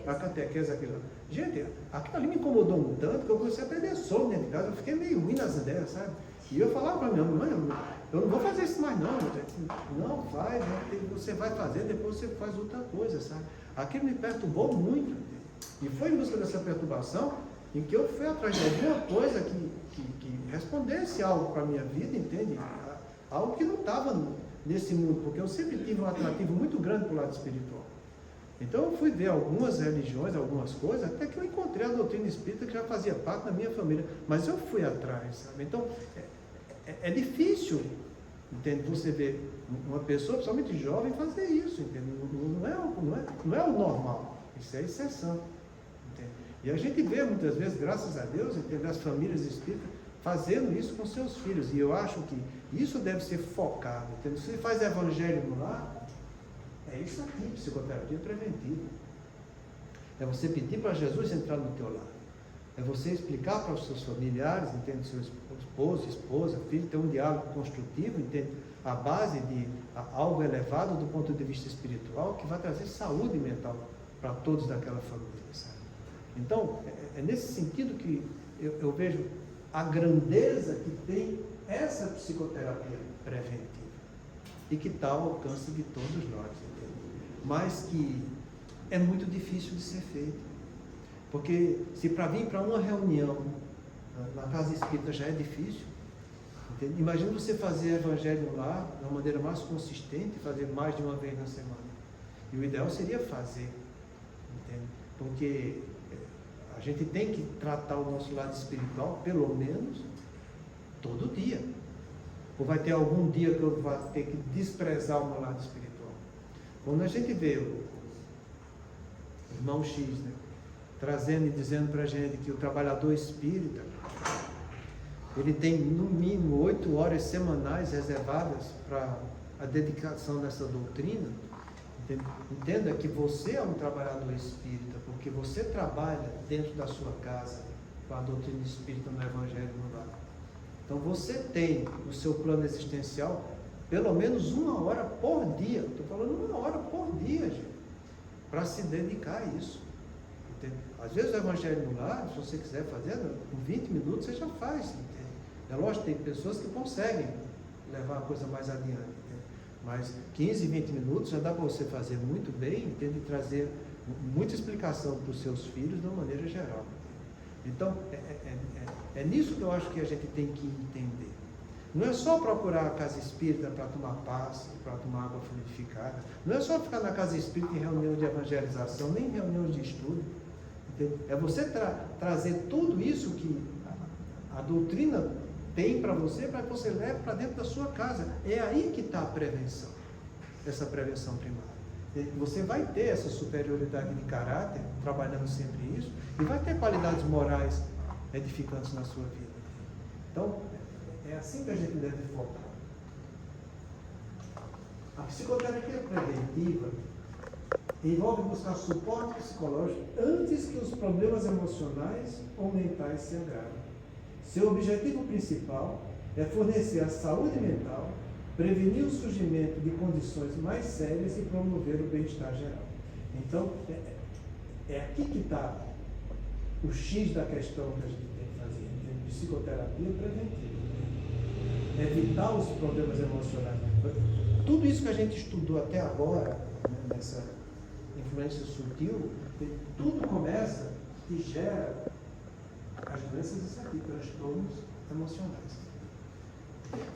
A catequese, aquilo. Gente, aquilo ali me incomodou um tanto que eu comecei a perder sono dentro de casa, eu fiquei meio ruim nas ideias, sabe? E eu falava para minha mãe, eu não vou fazer isso mais não, não faz, né? Você vai fazer, depois você faz outra coisa, sabe? Aquilo me perturbou muito, e foi em busca dessa perturbação em que eu fui atrás de alguma coisa que respondesse algo para a minha vida, entende? Algo que não estava nesse mundo, porque eu sempre tive um atrativo muito grande para o lado espiritual. Então eu fui ver algumas religiões, algumas coisas, até que eu encontrei a doutrina espírita que já fazia parte da minha família, mas eu fui atrás, sabe? Então é difícil, entende? Você ver uma pessoa, principalmente jovem, fazer isso, entende? Não é o normal, isso é exceção, entende? E a gente vê muitas vezes, graças a Deus, entende? As famílias espíritas fazendo isso com seus filhos, e eu acho que isso deve ser focado, entende? Se você faz evangelho no lar, é isso aqui, psicoterapia preventiva. É você pedir para Jesus entrar no teu lar. É você explicar para os seus familiares, entende? Seu esposo, esposa, filho, ter um diálogo construtivo, entende? A base de algo elevado do ponto de vista espiritual que vai trazer saúde mental para todos daquela família, sabe? Então, é nesse sentido que eu vejo a grandeza que tem essa psicoterapia preventiva e que está ao alcance de todos nós, entende? Mas que é muito difícil de ser feito. Porque se para vir para uma reunião na casa espírita já é difícil, entende? Imagina você fazer evangelho lá de uma maneira mais consistente, fazer mais de uma vez na semana. E o ideal seria fazer, entende? Porque a gente tem que tratar o nosso lado espiritual pelo menos todo dia. Ou vai ter algum dia que eu vou ter que desprezar o meu lado espiritual? Quando a gente vê o irmão X, né, trazendo e dizendo para a gente que o trabalhador espírita, ele tem no mínimo 8 horas semanais reservadas para a dedicação dessa doutrina, entenda que você é um trabalhador espírita, porque você trabalha dentro da sua casa com a doutrina espírita no Evangelho no Lar. Então você tem o seu plano existencial pelo menos 1 hora por dia, estou falando 1 hora por dia, gente, para se dedicar a isso. Entende? Às vezes o Evangelho no Lar, se você quiser fazer, com 20 minutos você já faz. Entende? É lógico, tem pessoas que conseguem levar a coisa mais adiante, entende? Mas 15, 20 minutos já dá para você fazer muito bem, entende? E trazer muita explicação para os seus filhos de uma maneira geral. Então, é nisso que eu acho que a gente tem que entender. Não é só procurar a casa espírita para tomar passe, para tomar água fluidificada. Não é só ficar na casa espírita em reunião de evangelização, nem em reunião de estudo. Entende? É você trazer tudo isso que a doutrina tem para você, para que você leve para dentro da sua casa. É aí que está a prevenção, essa prevenção primária. Você vai ter essa superioridade de caráter, trabalhando sempre isso, e vai ter qualidades morais edificantes na sua vida. Então, é assim que a gente deve focar. A psicoterapia preventiva envolve buscar suporte psicológico antes que os problemas emocionais ou mentais se agravem. Seu objetivo principal é fornecer a saúde mental, prevenir o surgimento de condições mais sérias e promover o bem-estar geral. Então, é aqui que está o X da questão que a gente tem que fazer, de psicoterapia preventiva. Evitar os problemas emocionais. Tudo isso que a gente estudou até agora, né, nessa influência sutil, tudo começa e gera as doenças disso aqui, transtornos emocionais.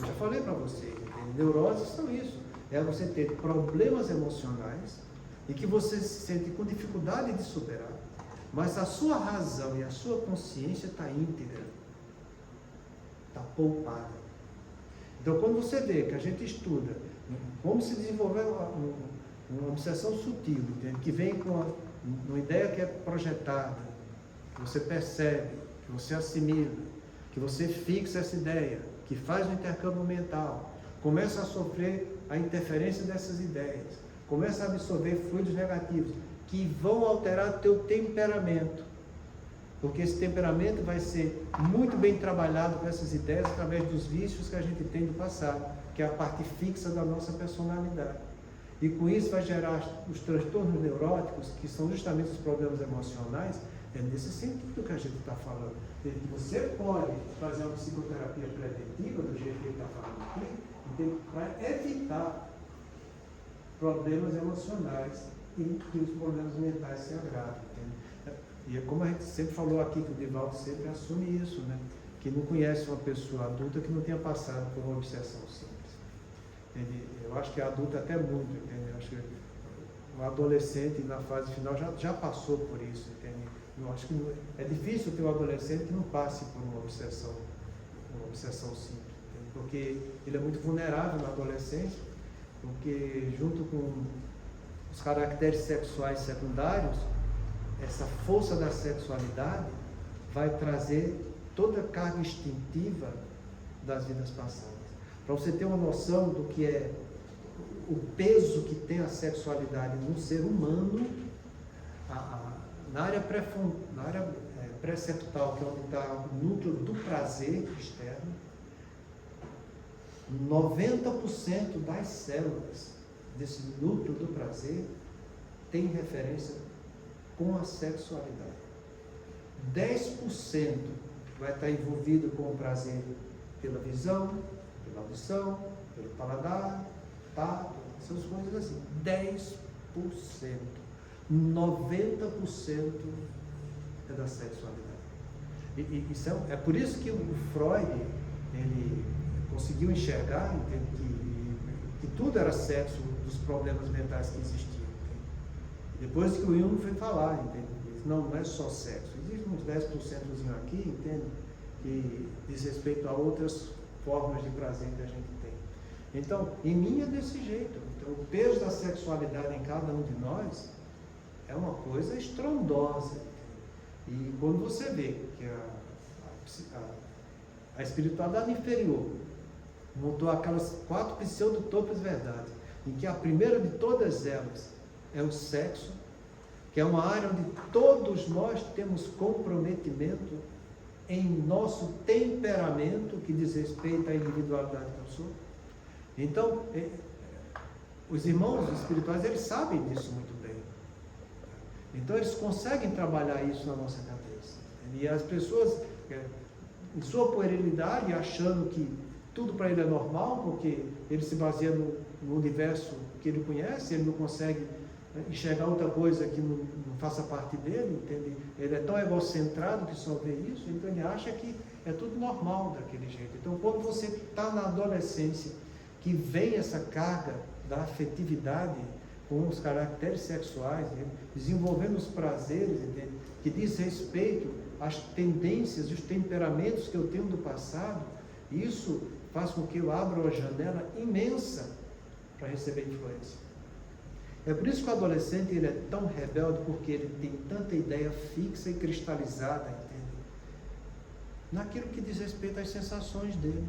Eu já falei para você, neuroses são isso. É você ter problemas emocionais e que você se sente com dificuldade de superar, mas a sua razão e a sua consciência está íntegra, está poupada. Então, quando você vê que a gente estuda como se desenvolver uma obsessão sutil, entende? Que vem com uma ideia que é projetada, que você percebe, que você assimila, que você fixa essa ideia, que faz um intercâmbio mental, começa a sofrer a interferência dessas ideias, começa a absorver fluidos negativos, que vão alterar o teu temperamento, porque esse temperamento vai ser muito bem trabalhado com essas ideias através dos vícios que a gente tem do passado, que é a parte fixa da nossa personalidade. E com isso vai gerar os transtornos neuróticos, que são justamente os problemas emocionais. É nesse sentido que a gente está falando. Você pode fazer uma psicoterapia preventiva, do jeito que ele está falando aqui, para evitar problemas emocionais e que os problemas mentais se agravem. Entende? E é como a gente sempre falou aqui, que o Divaldo sempre assume isso, né? Que não conhece uma pessoa adulta que não tenha passado por uma obsessão simples. Entende? Eu acho que a adulta até muito, entende? Eu acho que o adolescente na fase final já passou por isso, entende? Eu acho que é difícil ter um adolescente que não passe por uma obsessão simples, entende? Porque ele é muito vulnerável na adolescência, porque junto com os caracteres sexuais secundários, essa força da sexualidade vai trazer toda a carga instintiva das vidas passadas. Para você ter uma noção do que é o peso que tem a sexualidade no ser humano, na área preceptal, que é onde está o núcleo do prazer externo, 90% das células desse núcleo do prazer tem referência com a sexualidade. 10% vai estar envolvido com o prazer pela visão, pela audição, pelo paladar, tato, essas coisas assim. 10%. 90% é da sexualidade. Isso é por isso que o Freud ele conseguiu enxergar, entende, que tudo era sexo dos problemas mentais que existiam. Entende? Depois que o Jung foi falar, entende? Não é só sexo, existe uns 10% aqui, entende? Que diz respeito a outras formas de prazer que a gente tem. Então, em mim é desse jeito. Então, o peso da sexualidade em cada um de nós é uma coisa estrondosa. E quando você vê que a espiritualidade inferior montou aquelas 4 pseudotopas verdades, em que a primeira de todas elas é o sexo, que é uma área onde todos nós temos comprometimento em nosso temperamento, que diz respeito à individualidade que eu sou. Então, os irmãos espirituais, eles sabem disso muito bem. Então, eles conseguem trabalhar isso na nossa cabeça. E as pessoas, em sua puerilidade, achando que tudo para ele é normal, porque ele se baseia no universo que ele conhece, ele não consegue enxergar outra coisa que não faça parte dele, entende? Ele é tão egocentrado que só vê isso, então ele acha que é tudo normal daquele jeito. Então, quando você está na adolescência, que vem essa carga da afetividade com os caracteres sexuais, entende? Desenvolvendo os prazeres, entende? Que diz respeito às tendências e os temperamentos que eu tenho do passado, isso faz com que eu abra uma janela imensa para receber influência. É por isso que o adolescente ele é tão rebelde, porque ele tem tanta ideia fixa e cristalizada, entende? Naquilo que diz respeito às sensações dele.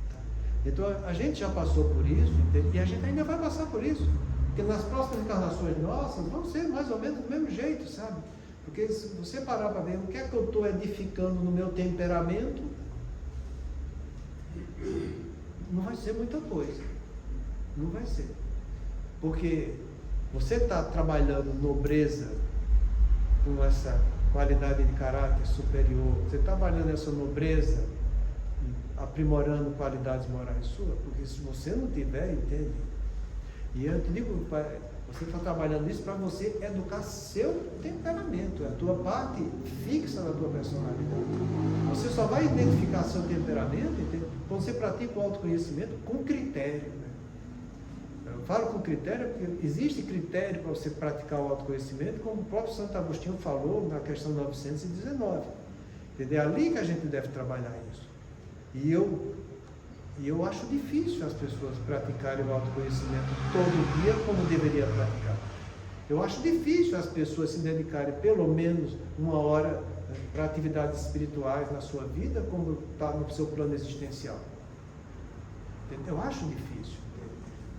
Tá? Então a gente já passou por isso, entende? E a gente ainda vai passar por isso, porque nas próximas encarnações nossas vão ser mais ou menos do mesmo jeito, sabe? Porque se você parar para ver o que é que eu estou edificando no meu temperamento, não vai ser muita coisa. Não vai ser. Porque você está trabalhando nobreza com essa qualidade de caráter superior, você está trabalhando essa nobreza, aprimorando qualidades morais suas, porque se você não tiver, entende? E eu te digo, você está trabalhando isso para você educar seu temperamento, é a tua parte fixa da tua personalidade. Você só vai identificar seu temperamento, entende? Quando você pratica o autoconhecimento com critério. Eu falo com critério porque existe critério para você praticar o autoconhecimento, como o próprio Santo Agostinho falou na questão 919. Entendeu? É ali que a gente deve trabalhar isso. E eu acho difícil as pessoas praticarem o autoconhecimento todo dia como deveria praticar. Eu acho difícil as pessoas se dedicarem pelo menos 1 hora para atividades espirituais na sua vida, como está no seu plano existencial. Entendeu? Eu acho difícil.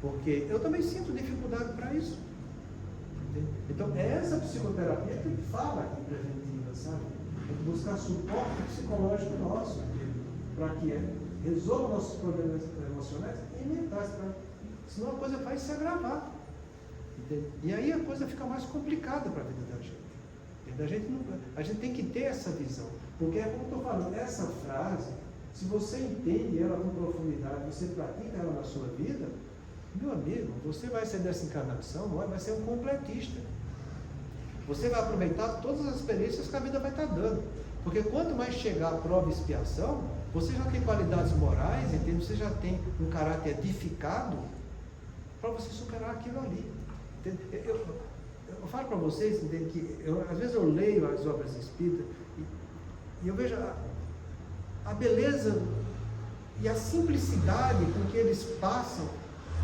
Porque eu também sinto dificuldade para isso. Entende? Então, é essa psicoterapia que fala aqui preventiva, sabe? É buscar suporte psicológico nosso, para que resolva nossos problemas emocionais e mentais, senão a coisa vai se agravar. Entende? E aí a coisa fica mais complicada para a vida da gente. A gente tem que ter essa visão. Porque é como eu estou falando, essa frase, se você entende ela com profundidade, você pratica ela na sua vida, meu amigo, você vai ser dessa encarnação, vai ser um completista. Você vai aproveitar todas as experiências que a vida vai estar dando. Porque quanto mais chegar a prova e expiação, você já tem qualidades morais, entende? Você já tem um caráter edificado para você superar aquilo ali. Eu falo para vocês, entende, que às vezes eu leio as obras espíritas e eu vejo a beleza e a simplicidade com que eles passam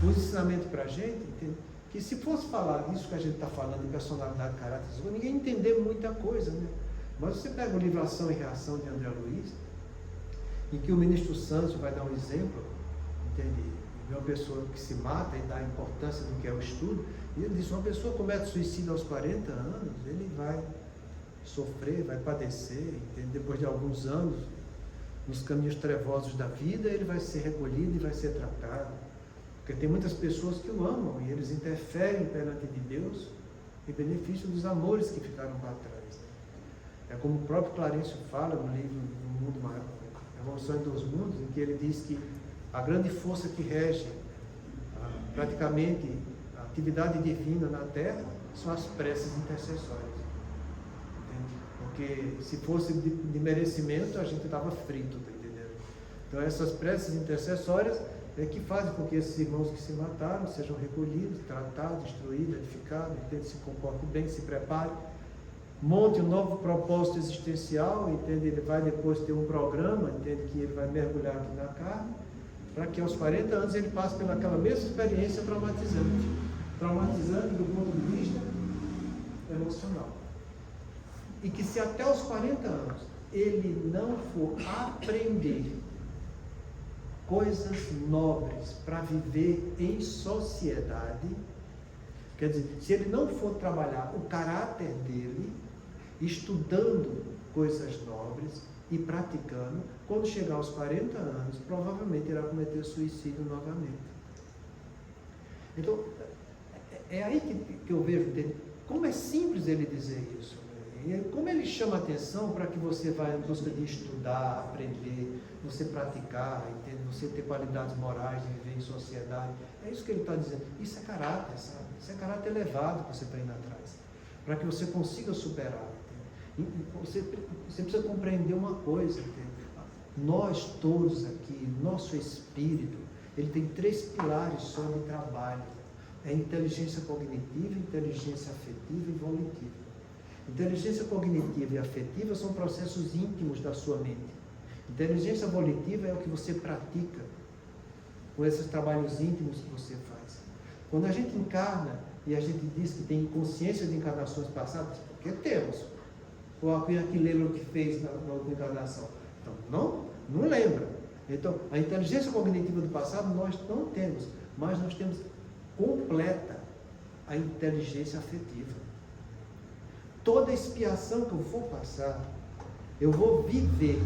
os ensinamentos para a gente, entende? Que se fosse falar disso que a gente está falando, de personalidade, caráter, ninguém entender muita coisa, né? Mas você pega o livro Ação e Reação de André Luiz, em que o ministro Santos vai dar um exemplo, entende? De uma pessoa que se mata e dá a importância do que é o estudo, e ele diz, uma pessoa comete suicídio aos 40 anos, ele vai sofrer, vai padecer, entende? Depois de alguns anos, nos caminhos trevosos da vida, ele vai ser recolhido e vai ser tratado. Porque tem muitas pessoas que o amam e eles interferem perante de Deus em benefício dos amores que ficaram para trás. É como o próprio Clarencio fala no livro do Mundo Maior, Evolução dos Mundos, em que ele diz que a grande força que rege praticamente a atividade divina na Terra são as preces intercessórias. Porque se fosse de merecimento, a gente estava frito, tá entendendo? Então essas preces intercessórias é que fazem com que esses irmãos que se mataram sejam recolhidos, tratados, instruídos, edificados, entende? Se comportem bem, se preparem, monte um novo propósito existencial, entende? Ele vai depois ter um programa, entende? Que ele vai mergulhar aqui na carne, para que aos 40 anos ele passe pelaquela mesma experiência traumatizante do ponto de vista emocional. E que se até os 40 anos ele não for aprender coisas nobres para viver em sociedade, quer dizer, se ele não for trabalhar o caráter dele, estudando coisas nobres e praticando, quando chegar aos 40 anos, provavelmente irá cometer suicídio novamente. Então, é aí que eu vejo dele, como é simples ele dizer isso. Como ele chama atenção para que você vá em busca de estudar, aprender, você praticar, entende? Você ter qualidades morais de viver em sociedade. É isso que ele está dizendo. Isso é caráter, sabe? Isso é caráter elevado que você está indo atrás. Para que você consiga superar. Você precisa compreender uma coisa, entende? Nós todos aqui, nosso espírito, ele tem 3 pilares só de trabalho. É inteligência cognitiva, inteligência afetiva e volitiva. Inteligência cognitiva e afetiva são processos íntimos da sua mente. Inteligência volitiva é o que você pratica com esses trabalhos íntimos que você faz. Quando a gente encarna e a gente diz que tem consciência de encarnações passadas, porque temos. O Aquilelo que fez na última encarnação. Então, não lembra. Então, a inteligência cognitiva do passado nós não temos, mas nós temos completa a inteligência afetiva. Toda expiação que eu for passar, eu vou viver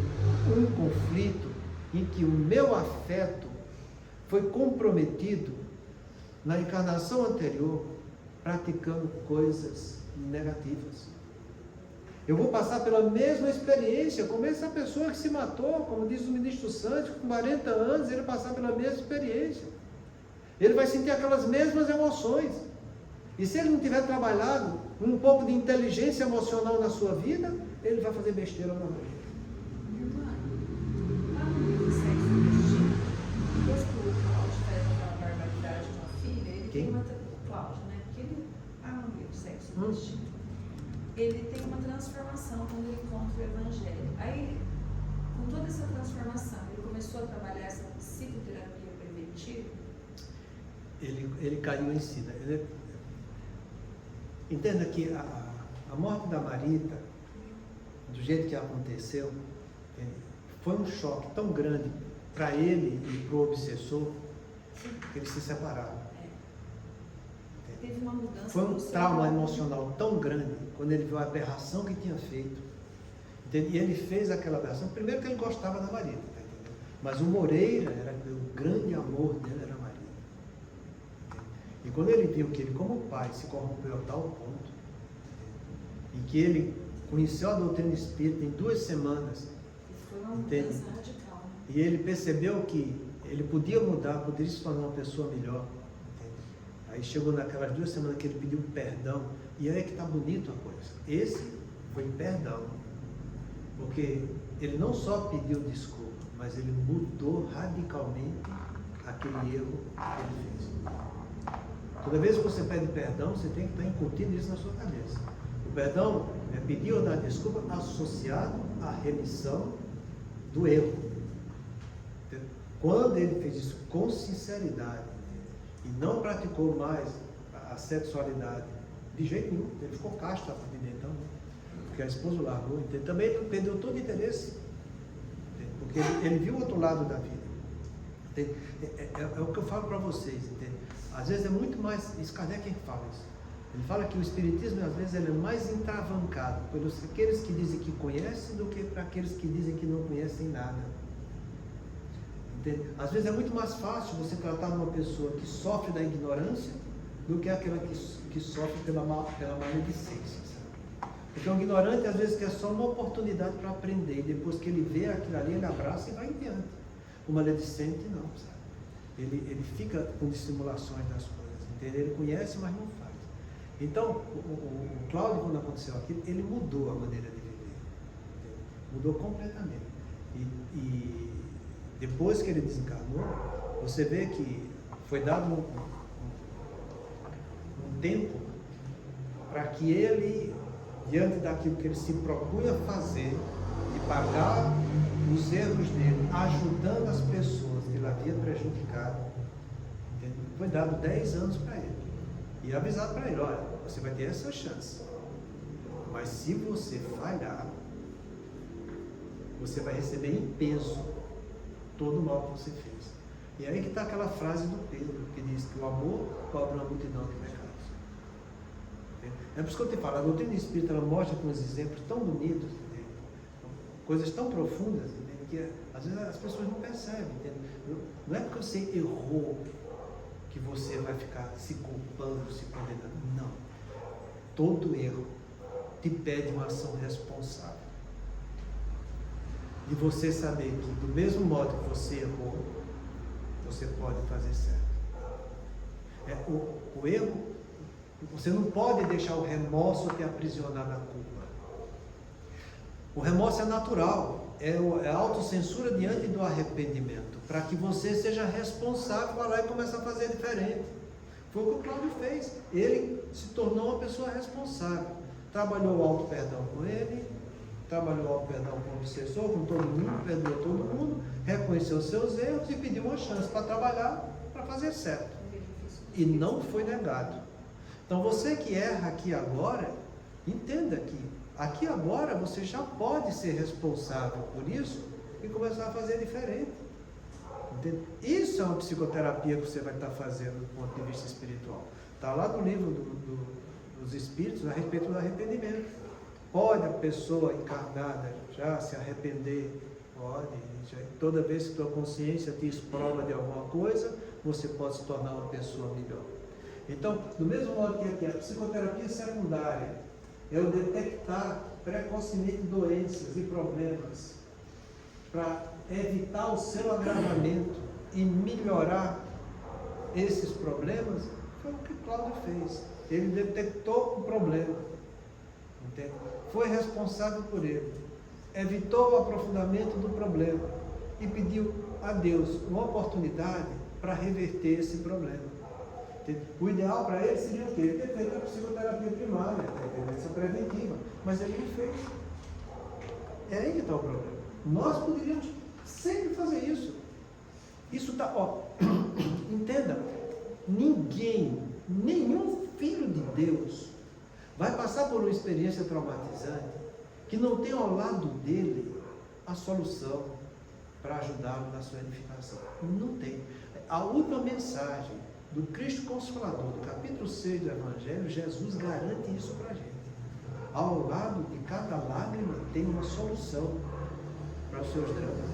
um conflito em que o meu afeto foi comprometido na encarnação anterior, praticando coisas negativas. Eu vou passar pela mesma experiência, como essa pessoa que se matou, como diz o ministro Santos, com 40 anos, ele passar pela mesma experiência. Ele vai sentir aquelas mesmas emoções. E se ele não tiver trabalhado um pouco de inteligência emocional na sua vida, ele vai fazer besteira novamente. Irmã, lá no livro Sexo e Destino, depois que o Cláudio faz aquela barbaridade com a filha, ele tem uma... O Cláudio, né? Porque ele... Lá no livro Sexo e Destino, ele tem uma transformação quando ele encontra o Evangelho. Aí, com toda essa transformação, ele começou a trabalhar essa psicoterapia preventiva. Ele caiu em si. Entenda que a morte da Marita, do jeito que aconteceu, foi um choque tão grande para ele e para o obsessor, que eles se separaram. Teve uma mudança. Foi um trauma emocional tão grande, quando ele viu a aberração que tinha feito. E ele fez aquela aberração, primeiro que ele gostava da Marita, tá entendendo? Mas o Moreira, o grande amor dele era a Marita. E quando ele viu que ele, como pai, se corrompeu a tal ponto, e que ele conheceu a doutrina espírita em 2 semanas, foi uma mudança radical. E ele percebeu que ele podia mudar, poderia se tornar uma pessoa melhor. Entende? Aí chegou naquelas 2 semanas que ele pediu perdão, e aí é que está bonito a coisa. Esse foi perdão, porque ele não só pediu desculpa, mas ele mudou radicalmente aquele erro que ele fez. Toda vez que você pede perdão, você tem que estar incutindo isso na sua cabeça. O perdão é pedir ou dar desculpa associado à remissão do erro. Quando ele fez isso com sinceridade e não praticou mais a sexualidade de jeito nenhum, ele ficou casto a partir de então, porque a esposa o largou, entende? Também ele perdeu todo o interesse, entende? Porque ele viu o outro lado da vida. É o que eu falo para vocês, entende? Às vezes é muito mais, isso Kardec quem fala isso, Ele fala que o espiritismo, às vezes, ele é mais entravancado pelos aqueles que dizem que conhecem do que para aqueles que dizem que não conhecem nada. Entende? Às vezes é muito mais fácil você tratar uma pessoa que sofre da ignorância do que aquela que sofre pela maledicência. Sabe? Porque o ignorante, às vezes, quer só uma oportunidade para aprender, e depois que ele vê aquilo ali, ele abraça e vai em diante. O maledicente, não, sabe? Ele fica com dissimulações das coisas, entende? Ele conhece, mas não faz. Então, o Cláudio, quando aconteceu aquilo, ele mudou a maneira de viver. Entende? Mudou completamente. E depois que ele desencarnou, você vê que foi dado um tempo para que ele, diante daquilo que ele se propunha fazer, de pagar os erros dele, ajudando as pessoas que ele havia prejudicado, entende? Foi dado 10 anos para ele. E avisado para ele, olha, você vai ter essa chance, mas se você falhar, você vai receber em peso todo o mal que você fez. E aí que está aquela frase do Pedro, que diz que o amor cobre uma multidão de pecados. É por isso que eu te falo, a doutrina espírita, ela mostra com uns exemplos tão bonitos, entende? Coisas tão profundas, entende? Que às vezes as pessoas não percebem, entende? Não é porque você errou que você vai ficar se culpando, se condenando. Não. Todo erro te pede uma ação responsável. E você saber que, do mesmo modo que você errou, você pode fazer certo. O erro, você não pode deixar o remorso te aprisionar na culpa. O remorso é natural, é a autocensura diante do arrependimento, para que você seja responsável, vá lá e comece a fazer diferente. Foi o que o Cláudio fez. Ele se tornou uma pessoa responsável. Trabalhou o auto-perdão com ele, trabalhou o auto-perdão com o obsessor, com todo mundo, perdoou todo mundo, reconheceu seus erros e pediu uma chance para trabalhar, para fazer certo. E não foi negado. Então você que erra aqui agora, entenda que aqui agora você já pode ser responsável por isso e começar a fazer diferente. Entende? Isso é uma psicoterapia que você vai estar fazendo do ponto de vista espiritual. Está lá no livro dos Espíritos a respeito do arrependimento. Pode a pessoa encarnada já se arrepender? Pode. Toda vez que tua consciência te exprova de alguma coisa, você pode se tornar uma pessoa melhor. Então, do mesmo modo que aqui a psicoterapia secundária é o detectar precocemente doenças e problemas para evitar o seu agravamento e melhorar esses problemas, foi o que Cláudio fez. Ele detectou o problema, entende? Foi responsável por ele, evitou o aprofundamento do problema e pediu a Deus uma oportunidade para reverter esse problema. O ideal para ele seria o quê? Ele ter feito a psicoterapia primária, a intervenção preventiva, mas ele não fez. É aí que está o problema. Nós poderíamos sempre fazer isso. Isso está, entenda, nenhum filho de Deus vai passar por uma experiência traumatizante que não tenha ao lado dele a solução para ajudá-lo na sua edificação. Não tem. A última mensagem do Cristo Consolador, do capítulo 6 do Evangelho, Jesus garante isso para a gente. Ao lado de cada lágrima tem uma solução para os seus dramas.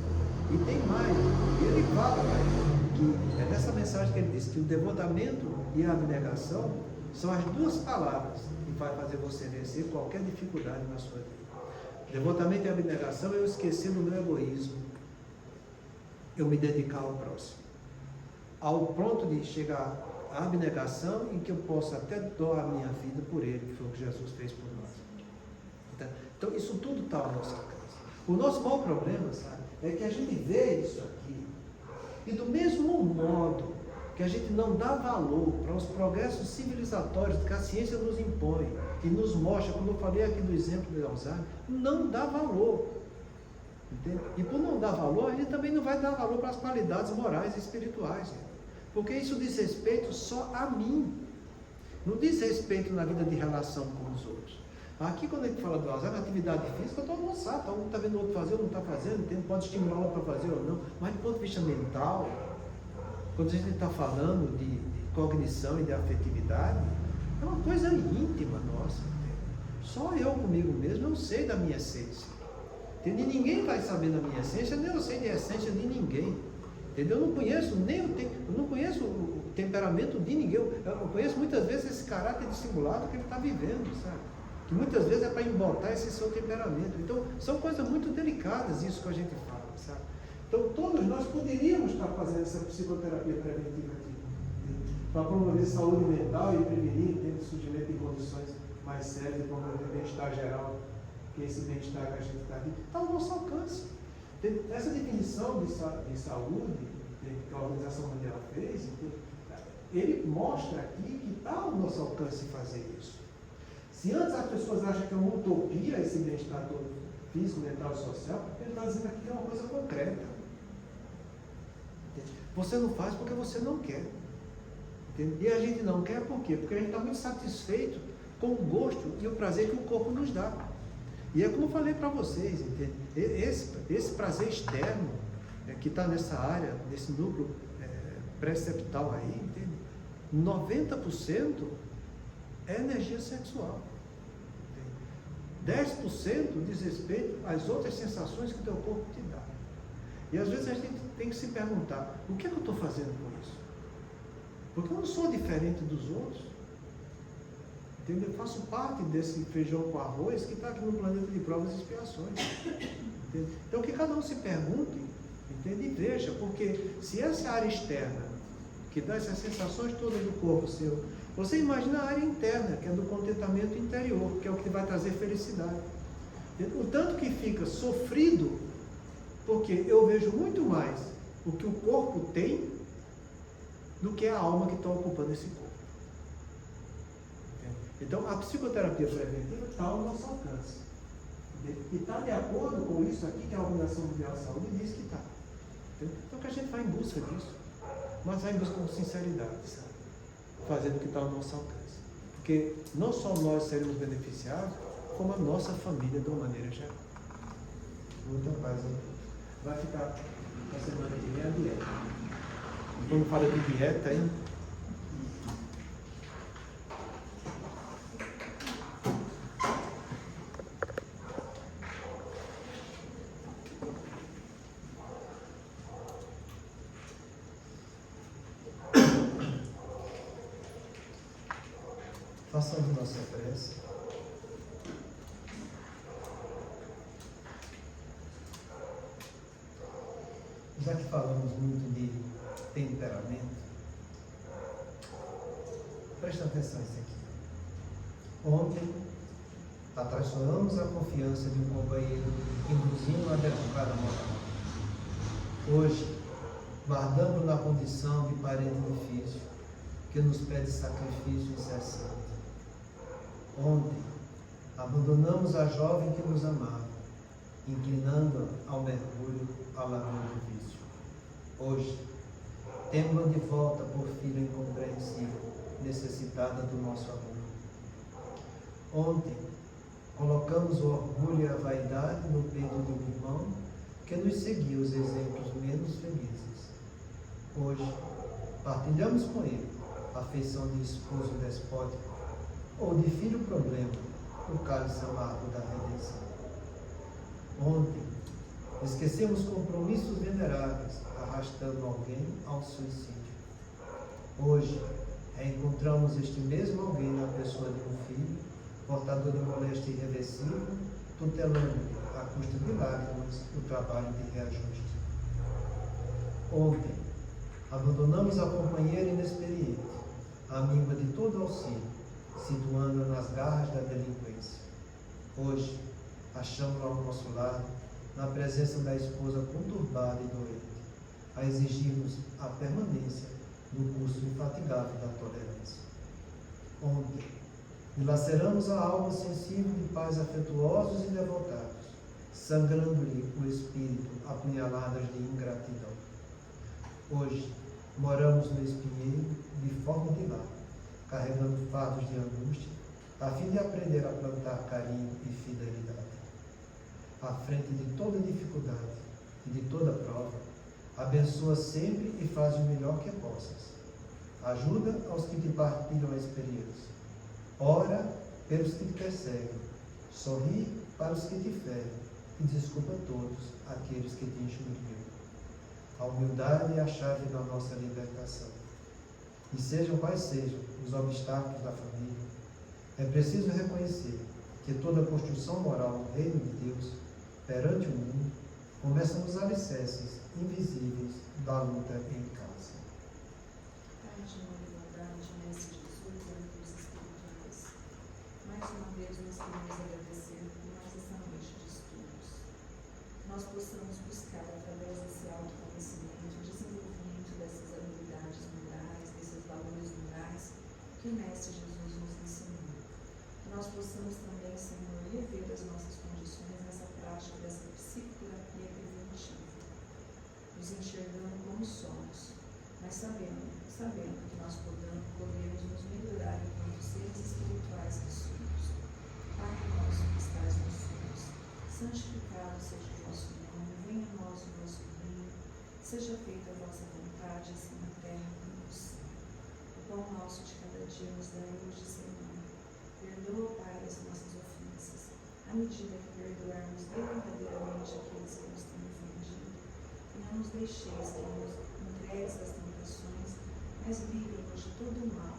E tem mais, ele fala que é nessa mensagem que ele diz que o devotamento e a abnegação são as duas palavras que vai fazer você vencer qualquer dificuldade na sua vida. Devotamento e abnegação é eu esquecer do meu egoísmo, eu me dedicar ao próximo, ao ponto de chegar à abnegação em que eu possa até doar a minha vida por ele, que foi o que Jesus fez por nós. Então isso tudo está ao nosso alcance. O nosso maior problema, sabe, é que a gente vê isso aqui e do mesmo modo que a gente não dá valor para os progressos civilizatórios que a ciência nos impõe, que nos mostra, como eu falei aqui do exemplo de Alzheimer, não dá valor. Entende? E por não dar valor, a gente também não vai dar valor para as qualidades morais e espirituais. Porque isso diz respeito só a mim. Não diz respeito na vida de relação com os outros. Aqui, quando a gente fala do Alzheimer, atividade física, todo mundo sabe, todo mundo está vendo o outro fazer ou não está fazendo, entende? Pode estimular o outro para fazer ou não. Mas do ponto de vista mental, quando a gente está falando de cognição e de afetividade, É uma coisa íntima nossa. Só eu comigo mesmo, eu sei da minha essência. Entendeu? Ninguém vai saber da minha essência, nem eu sei da essência de ninguém. Entendeu? Eu não conheço o temperamento de ninguém. Eu conheço muitas vezes esse caráter dissimulado que ele está vivendo, sabe? Que muitas vezes é para embotar esse seu temperamento. Então, são coisas muito delicadas isso que a gente fala, sabe? Então, todos nós poderíamos estar fazendo essa psicoterapia preventiva aqui, para promover saúde mental e prevenir o surgimento de condições mais sérias, de promover bem-estar geral, que esse bem-estar que a gente está aqui está ao nosso alcance. Essa definição de saúde que a Organização Mundial fez, ele mostra aqui que está ao nosso alcance fazer isso. Se antes as pessoas acham que é uma utopia esse bem-estar todo, físico, mental e social, ele está dizendo aqui que é uma coisa concreta. Você não faz porque você não quer. Entende? E a gente não quer por quê? Porque a gente está muito satisfeito com o gosto e o prazer que o corpo nos dá. E é como eu falei para vocês, entende? Esse prazer externo que está nessa área, nesse núcleo preceptal aí, entende? 90% é energia sexual. Entende? 10% diz respeito às outras sensações que o teu corpo te dá. E às vezes a gente tem que se perguntar, o que é que eu estou fazendo com isso? Porque eu não sou diferente dos outros. Entendeu? Eu faço parte desse feijão com arroz que está aqui no planeta de provas e expiações. Entende? Então que cada um se pergunte, entende? E veja, porque se essa área externa, que dá essas sensações todas do corpo seu, você imagina a área interna, que é do contentamento interior, que é o que vai trazer felicidade. O tanto que fica sofrido, porque eu vejo muito mais o que o corpo tem do que a alma que está ocupando esse corpo. Então, a psicoterapia preventiva está ao nosso alcance. E está de acordo com isso aqui que a Organização Mundial da Saúde diz que está. Então, que a gente vai em busca disso. Mas vai em busca com sinceridade, sabe? Fazendo o que está ao nosso alcance. Porque não só nós seremos beneficiados, como a nossa família de uma maneira geral. Muita paz a todos. Vai ficar na semana que vem a dieta. E quando fala de dieta, hein? Façamos nossa prece. Já que falamos muito de temperamento, presta atenção nisso aqui. Ontem, atraiçoamos a confiança de um companheiro, induzindo a derrocada moral. Hoje, guardamos na condição de parente difícil, que nos pede sacrifício incessante. Ontem, abandonamos a jovem que nos amava, inclinando-a ao mergulho à lagoa do vício. Hoje, temos-la de volta por filha incompreensível, necessitada do nosso amor. Ontem, colocamos o orgulho e a vaidade no peito de um irmão que nos seguiu os exemplos menos felizes. Hoje, partilhamos com ele a afeição de esposo despótico ou de filho problema, o cálice amargo da redenção. Ontem, esquecemos compromissos veneráveis, arrastando alguém ao suicídio. Hoje, reencontramos este mesmo alguém na pessoa de um filho, portador de moléstia irreversível, tutelando-lhe, à custa de lágrimas, o trabalho de reajuste. Ontem, abandonamos a companheira inexperiente, amiga de todo auxílio, situando-a nas garras da delinquência. Hoje, achamos-la ao nosso lado, na presença da esposa conturbada e doente, a exigir-nos a permanência no curso infatigável da tolerância. Ontem, dilaceramos a alma sensível de pais afetuosos e devotados, sangrando-lhe o espírito a punhaladas de ingratidão. Hoje, moramos no espinheiro de forma de lar, carregando fardos de angústia, a fim de aprender a plantar carinho e fidelidade. À frente de toda dificuldade e de toda prova, abençoa sempre e faz o melhor que possas. Ajuda aos que te partilham a experiência. Ora pelos que te perseguem, sorri para os que te ferem, e desculpa todos aqueles que te injuriam. A humildade é a chave da nossa libertação. E sejam quais sejam os obstáculos da família, é preciso reconhecer que toda a construção moral do reino de Deus, perante o mundo, começa nos alicerces invisíveis da luta em casa. Pai de amor e bondade, Mestre Jesus, amigos espirituais, mais uma vez nós queremos agradecer por mais essa noite de estudos. Nós possamos buscar, através desse autoconhecimento, o desenvolvimento dessas habilidades morais, desses valores morais que o Mestre Jesus nos ensinou. Que nós possamos também, Senhor, rever as nossas condições nessa prática dessa psicoterapia preventiva, nos enxergando como somos, mas sabendo que nós podemos nos melhorar enquanto seres espirituais que somos. Pai nosso que estás nos céus, santificado seja o vosso nome, venha a nós o vosso reino, seja feita a vossa vontade, assim na terra como no céu. O pão nosso de cada dia nos dai hoje, Senhor. Perdoa, Pai, as nossas ofensas, à medida que perdoarmos verdadeiramente aqueles que nos têm ofendido. E não nos deixeis que nos entregues às tentações, mas livra-nos de todo o mal.